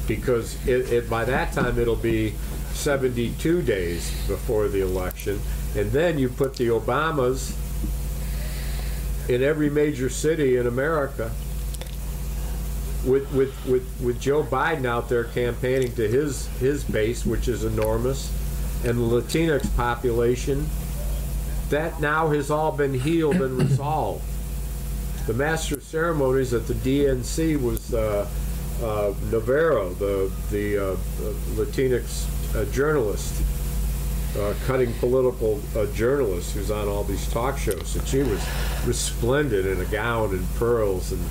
because by that time it'll be 72 days before the election, and then you put the Obamas in every major city in America, with Joe Biden out there campaigning to his base, which is enormous, and the Latinx population, that now has all been healed and resolved. The master of ceremonies at the DNC was Navarro, the Latinx journalist, cutting political journalist who's on all these talk shows, and she was resplendent in a gown and pearls and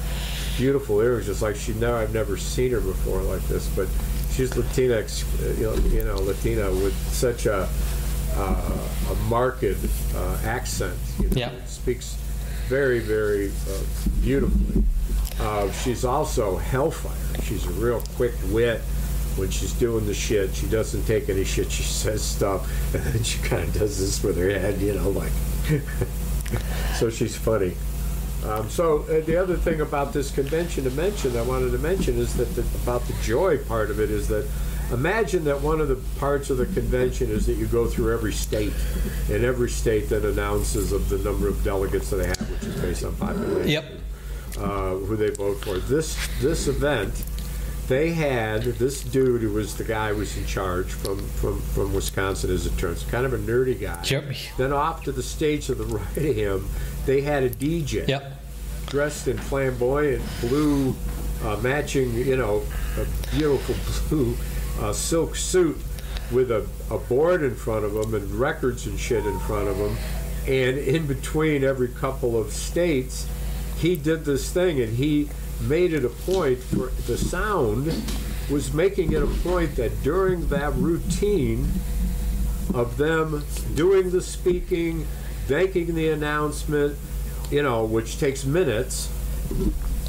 beautiful earrings, just like I've never seen her before like this. But she's Latinx, Latina with such a marked accent. Speaks very, very beautifully. She's also hellfire. She's a real quick wit. When she's doing the shit, she doesn't take any shit. She says stuff, and then she kind of does this with her head, like. So she's funny. So the other thing about this convention I wanted to mention is that about the joy part of it is that, imagine that one of the parts of the convention is that you go through every state, and every state then announces of the number of delegates that they have, which is based on population. Yep. Who they vote for. This event, they had this dude who was the guy who was in charge from Wisconsin, as it turns, kind of a nerdy guy. Yep. Then off to the stage to the right of him, they had a DJ. Yep. Dressed in flamboyant blue, matching, a beautiful blue silk suit with a board in front of him and records and shit in front of him. And in between every couple of states, he did this thing, and he made it a point, for the sound was making it a point that during that routine, of them doing the speaking, making the announcement, which takes minutes.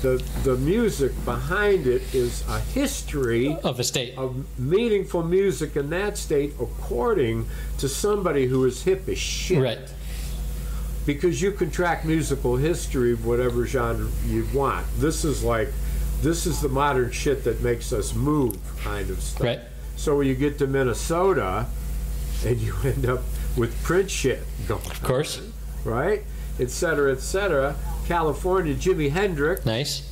The music behind it is a history of the state, of meaningful music in that state, according to somebody who is hip as shit. Right. Because you can track musical history of whatever genre you want. This is the modern shit that makes us move kind of stuff. Right. So when you get to Minnesota, and you end up with Prince shit going on. Of course. Right? Et cetera, et cetera. California, Jimi Hendrix. Nice.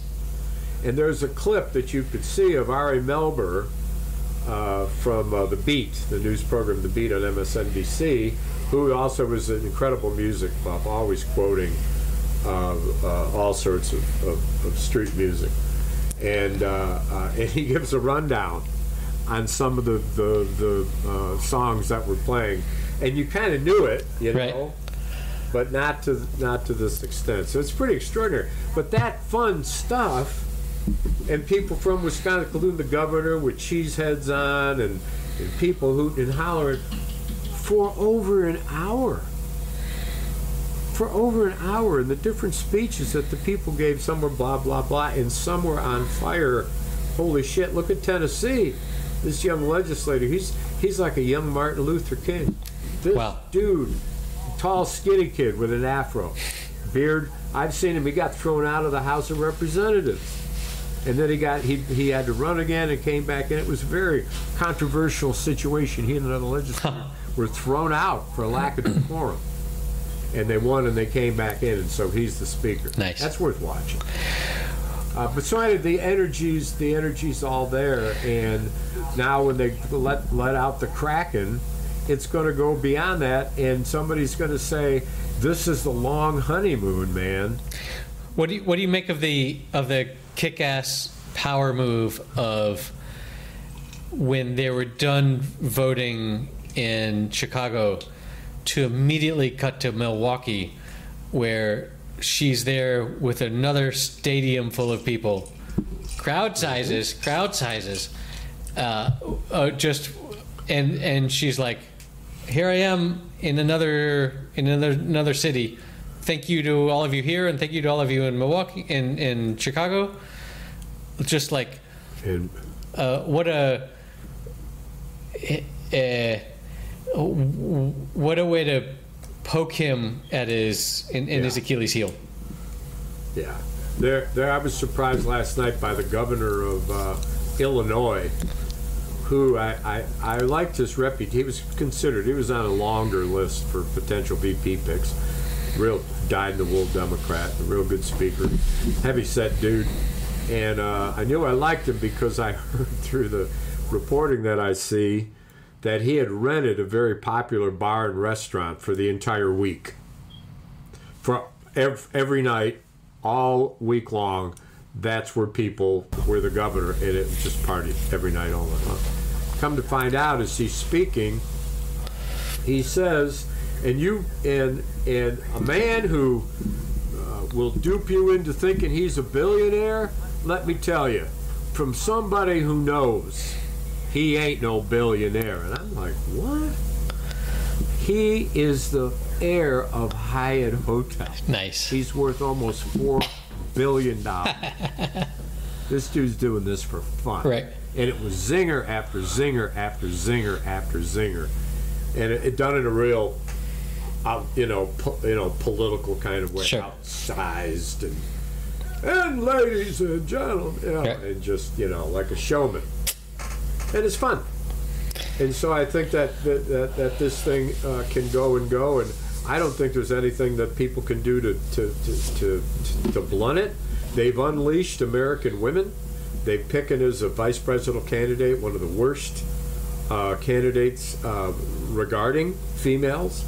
And there's a clip that you could see of Ari Melber from The Beat, the news program The Beat on MSNBC, who also was an incredible music buff, always quoting all sorts of street music. And he gives a rundown on some of the songs that were playing. And you kind of knew it, right. But not to this extent. So it's pretty extraordinary. But that fun stuff, and people from Wisconsin, including the governor with cheese heads on, and people hooting and hollering for over an hour. And the different speeches that the people gave, some were blah, blah, blah, and some were on fire. Holy shit, look at Tennessee. This young legislator, he's like a young Martin Luther King. This dude, tall, skinny kid with an afro, beard. I've seen him. He got thrown out of the House of Representatives, and then he had to run again and came back in. It was a very controversial situation. He and another legislator were thrown out for lack of decorum, and they won and they came back in, and so he's the speaker. Nice. That's worth watching. But so anyway, the energy's all there, and now when they let out the Kraken, it's going to go beyond that, and somebody's going to say, "This is the long honeymoon, man." What do you make of the kick-ass power move of when they were done voting in Chicago to immediately cut to Milwaukee, where she's there with another stadium full of people, crowd sizes, and she's like, "Here I am in another city. Thank you to all of you here, and thank you to all of you in Milwaukee, in Chicago." Just like, what a way to poke him at his Achilles heel. Yeah, there. I was surprised last night by the governor of Illinois, who I liked his reputation. He was on a longer list for potential VP picks. Real dyed-in-the-wool Democrat, a real good speaker, heavy-set dude. And I knew I liked him because I heard through the reporting that I see that he had rented a very popular bar and restaurant for the entire week. For every night, all week long, that's where people were the governor, and it was just party every night all the time. Come to find out, as he's speaking, he says, and a man who will dupe you into thinking he's a billionaire, let me tell you, from somebody who knows, he ain't no billionaire. And I'm like, what? He is the heir of Hyatt Hotel. Nice. He's worth almost $4 billion. This dude's doing this for fun. Right. And it was zinger after zinger after zinger after zinger. And it done in a real, political kind of way. Sure. Outsized and ladies and gentlemen, and just, like a showman. And it's fun. And so I think that this thing can go and go, and I don't think there's anything that people can do to blunt it. They've unleashed American women. They've picked as a vice presidential candidate one of the worst candidates regarding females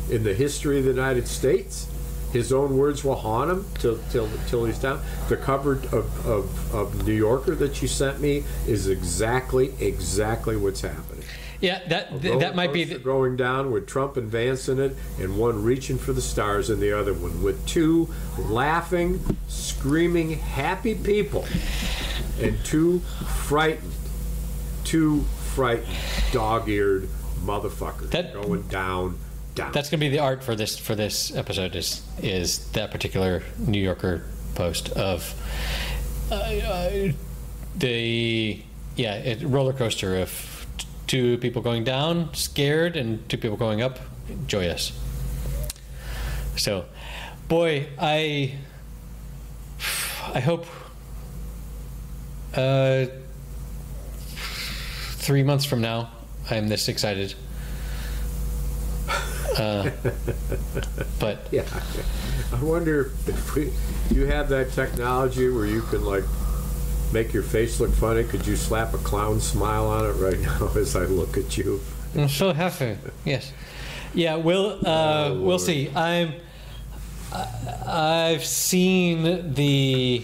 in the history of the United States. His own words will haunt him till he's down. The cover of New Yorker that you sent me is exactly what's happening. Yeah, that might be going down with Trump and Vance in it, and one reaching for the stars, and the other one with two laughing, screaming, happy people, and two frightened, dog-eared, motherfuckers going down. That's going to be the art for this episode is that particular New Yorker post of the roller coaster of two people going down scared and two people going up joyous. So, boy, I hope 3 months from now I'm this excited. But yeah, I wonder if you have that technology where you can like make your face look funny. Could you slap a clown smile on it right now as I look at you? I'm so happy. Yes. Yeah. We'll see. I've seen the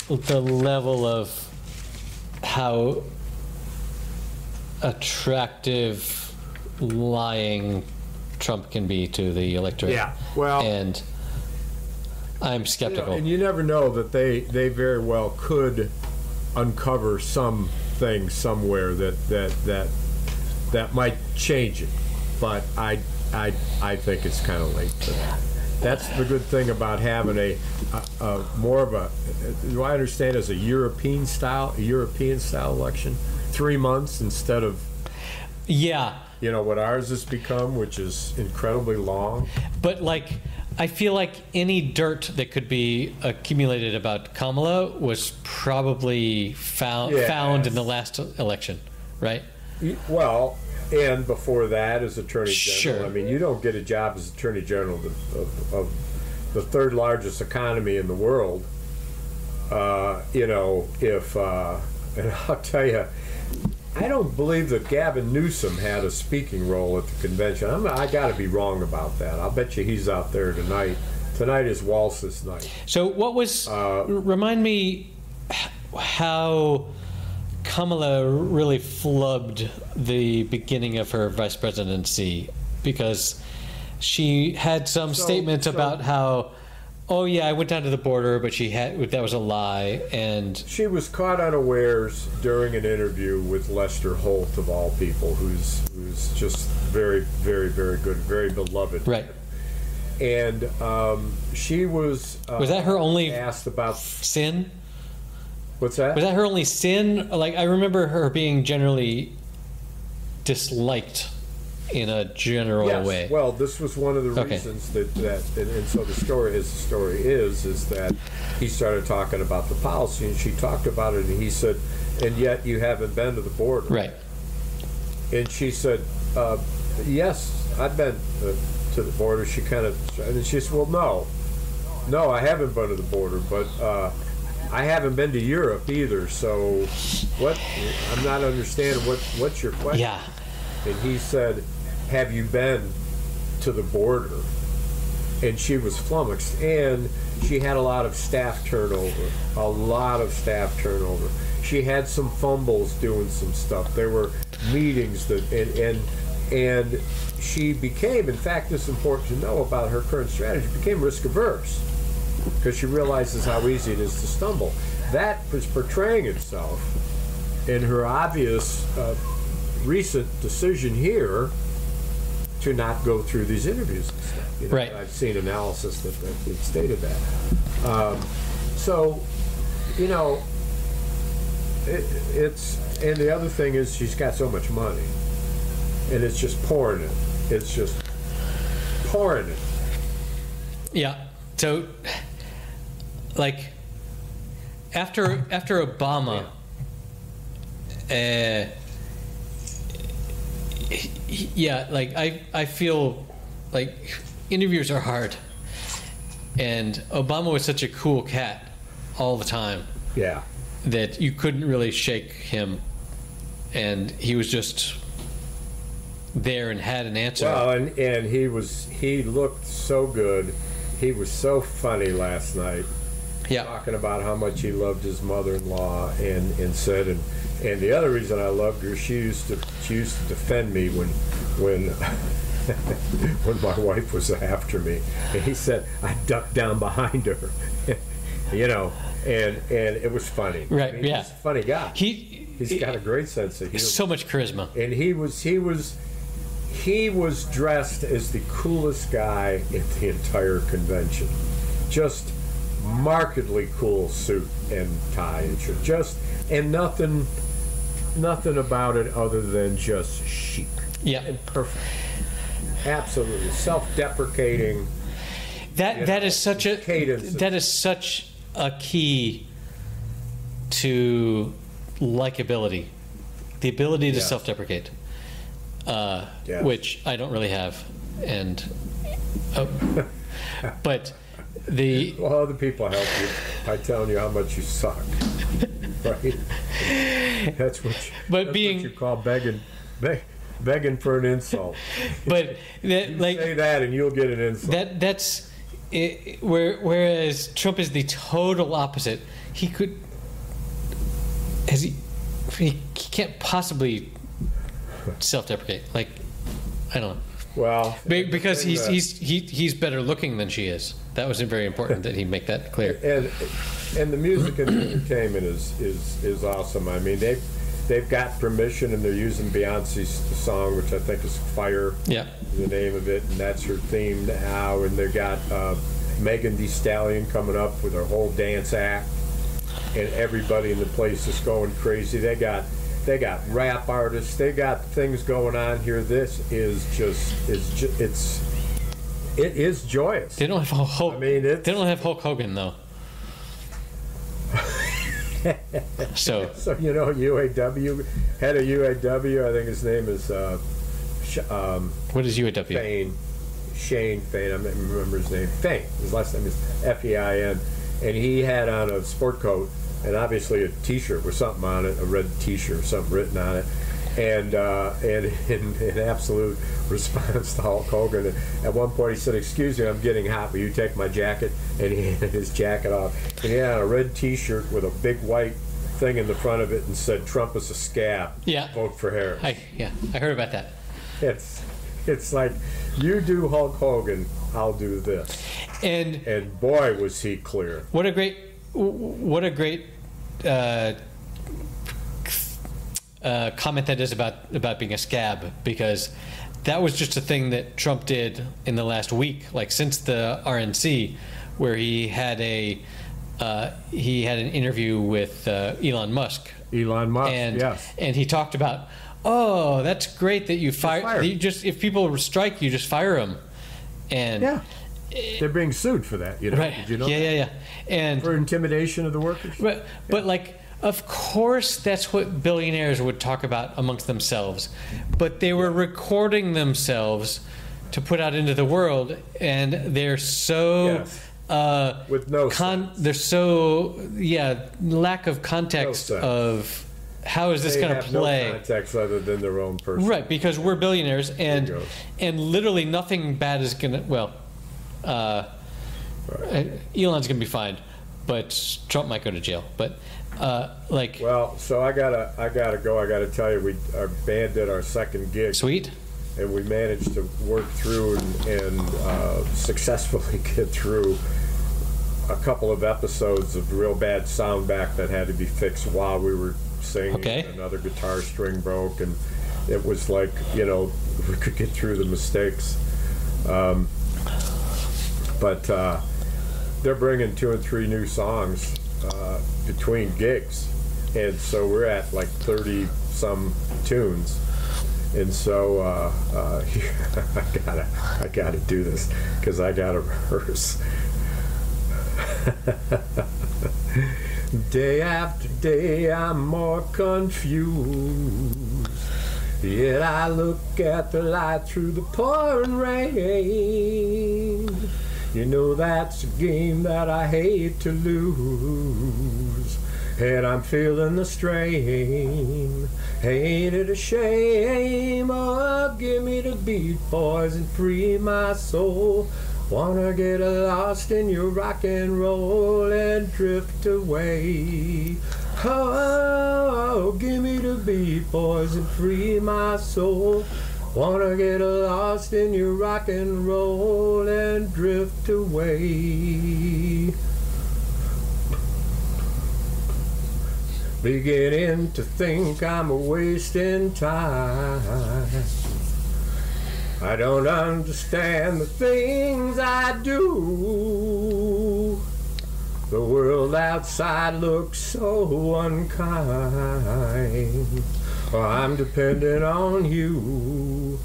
level of how attractive lying Trump can be to the electorate. Yeah, well, and I'm skeptical. And you never know that they very well could uncover something somewhere that might change it. But I think it's kind of late for that. That's the good thing about having a more of a, do I understand, as a European style election, 3 months instead of what ours has become, which is incredibly long. But I feel like any dirt that could be accumulated about Kamala was probably found in the last election, right? Well, and before that as Attorney General. Sure. I mean, you don't get a job as Attorney General of the third largest economy in the world. And I'll tell you, I don't believe that Gavin Newsom had a speaking role at the convention. I got to be wrong about that. I'll bet you he's out there tonight. Tonight is Walsh's night. So what was, remind me how Kamala really flubbed the beginning of her vice presidency, because she had some statements about how, oh yeah, I went down to the border, but that was a lie, and she was caught unawares during an interview with Lester Holt, of all people, who's just very, very, very good, very beloved. Right. And she was that her only asked about sin? What's that? Was that her only sin? I remember her being generally disliked in a general way. Well, this was one of the reasons that and so the story is that he started talking about the policy, and she talked about it, and he said, and yet you haven't been to the border. Right. And she said, yes, I've been to the border. And she said, well, no, I haven't been to the border, but I haven't been to Europe either, so what? I'm not understanding what's your question. Yeah. And he said, have you been to the border? And she was flummoxed, and she had a lot of staff turnover. She had some fumbles doing some stuff. There were meetings and she became, in fact, this is important to know about her current strategy, became risk averse, because she realizes how easy it is to stumble. That was portraying itself in her obvious recent decision here to not go through these interviews and stuff. Right. I've seen analysis that stated that. It's, and the other thing is she's got so much money, and it's just pouring it. It's just pouring it. Yeah. So, after Obama, I feel like interviews are hard, and Obama was such a cool cat all the time. Yeah. That you couldn't really shake him, and he was just there and had an answer. Well, and he looked so good. He was so funny last night. Yeah. Talking about how much he loved his mother-in-law, and said, and the other reason I loved her, she used to defend me when when my wife was after me, and he said I ducked down behind her, and it was funny. Right. He's a funny guy. He's got a great sense of humor. So much charisma. And he was dressed as the coolest guy in the entire convention. Just markedly cool suit and tie and shirt. And nothing about it other than just chic. Yeah. And perfect. Absolutely. Self-deprecating. That is such a key to likability. The ability to self-deprecate. Which I don't really have. And but other people help you by telling you how much you suck. Right? That's what you call begging for an insult. But say that and you'll get an insult. That's it, whereas Trump is the total opposite. He can't possibly self-deprecate. Like, I don't know. Well, because he's better looking than she is. That was very important that he make that clear. And the music and the entertainment is awesome. I mean, they've got permission and they're using Beyonce's song, which I think is Fire. Yeah. The name of it, and that's her theme now. And they got Megan Thee Stallion coming up with her whole dance act, and everybody in the place is going crazy. They got rap artists. They got things going on here. This is it is joyous. They don't have Hulk. I mean, they don't have Hulk Hogan though. So you know, UAW, head of UAW, I think his name is what is UAW? Shane Fain. I don't remember his name. Fain. His last name is Fein, and he had on a sport coat and obviously a T-shirt with something on it, a red T-shirt, something written on it, and in absolute response to Hulk Hogan, at one point he said, "Excuse me, I'm getting hot. Will you take my jacket?" And he had his jacket off, and he had on a red T-shirt with a big white thing in the front of it and said, "Trump is a scab. Yeah. Vote for Harris." I heard about that. It's like, you do Hulk Hogan, I'll do this. And boy, was he clear. What a great comment that is about being a scab, because that was just a thing that Trump did in the last week, like since the RNC, where he had an interview with Elon Musk. Yes. And he talked about, oh, that's great that you fire. If people strike, you just fire them. And they're being sued for that, you know. Right. Did you know? Yeah. And for intimidation of the workers. But like, of course, that's what billionaires would talk about amongst themselves. But they were recording themselves to put out into the world, and they're so with no sense. They're so lack of context of how is this going to play. No context other than their own person. Right, because we're billionaires, and literally nothing bad is going to. Well, Elon's going to be fine, but Trump might go to jail. But so I gotta go. I gotta tell you, our band did our second gig. Sweet. And we managed to work through and successfully get through a couple of episodes of real bad sound back that had to be fixed while we were singing. Okay. Another guitar string broke, and it was like, we could get through the mistakes. But they're bringing 2 and 3 new songs between gigs, and so we're at like 30 some tunes, and so I gotta do this because I gotta rehearse. Day after day I'm more confused, yet I look at the light through the pouring rain. You know that's a game that I hate to lose, and I'm feeling the strain. Ain't it a shame? Oh, give me the beat, boys, and free my soul. Wanna get lost in your rock and roll and drift away. Oh, give me the beat, boys, and free my soul. Wanna get lost in your rock and roll and drift away. beginning to think I'm wasting time. I don't understand the things I do. The world outside looks so unkind. I'm depending on you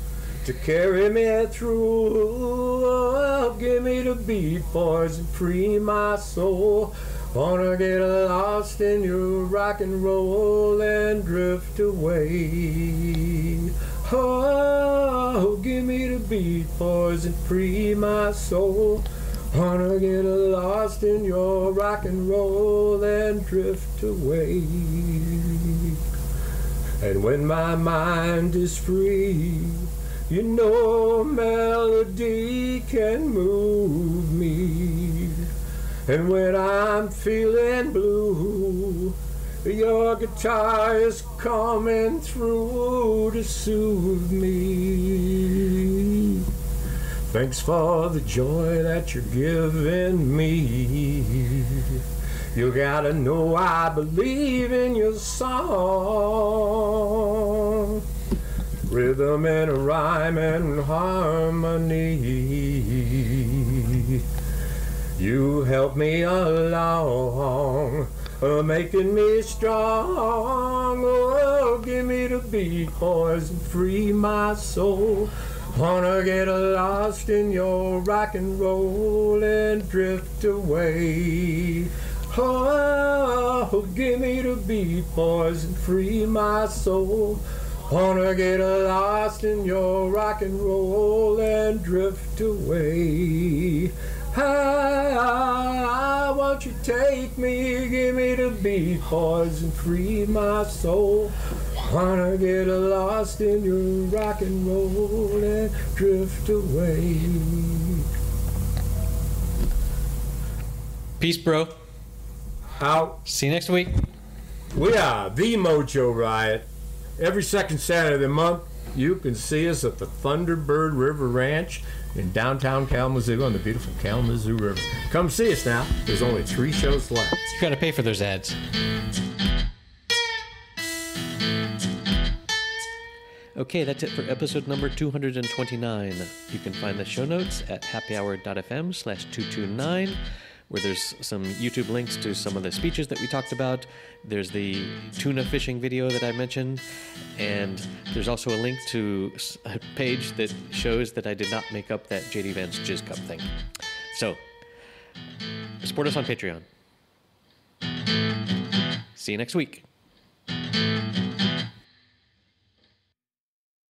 to carry me through. Oh, give me the beat, boys, and free my soul. Wanna get lost in your rock and roll and drift away. Oh, give me the beat, boys, and free my soul. Wanna get lost in your rock and roll and drift away. And when my mind is free, you know melody can move me. And when I'm feeling blue, your guitar is coming through to soothe me. Thanks for the joy that you're giving me. You gotta know I believe in your song. Rhythm and a rhyme and harmony. You help me along, making me strong. Oh, give me the beat, boys, and free my soul. Wanna get lost in your rock and roll and drift away. Oh, give me the beat, boys, and free my soul. Wanna get lost in your rock and roll and drift away. Ah, won't you take me, give me the beat, boys, and free my soul. Wanna get lost in your rock and roll and drift away. Peace, bro. Out. See you next week. We are the Mojo Riot. Every second Saturday of the month, you can see us at the Thunderbird River Ranch in downtown Kalamazoo on the beautiful Kalamazoo River. Come see us now. There's only 3 shows left. You gotta pay for those ads. Okay, that's it for episode number 229. You can find the show notes at happyhour.fm/229, where there's some YouTube links to some of the speeches that we talked about. There's the tuna fishing video that I mentioned, and there's also a link to a page that shows that I did not make up that JD Vance Jizz Cup thing. So, support us on Patreon. See you next week.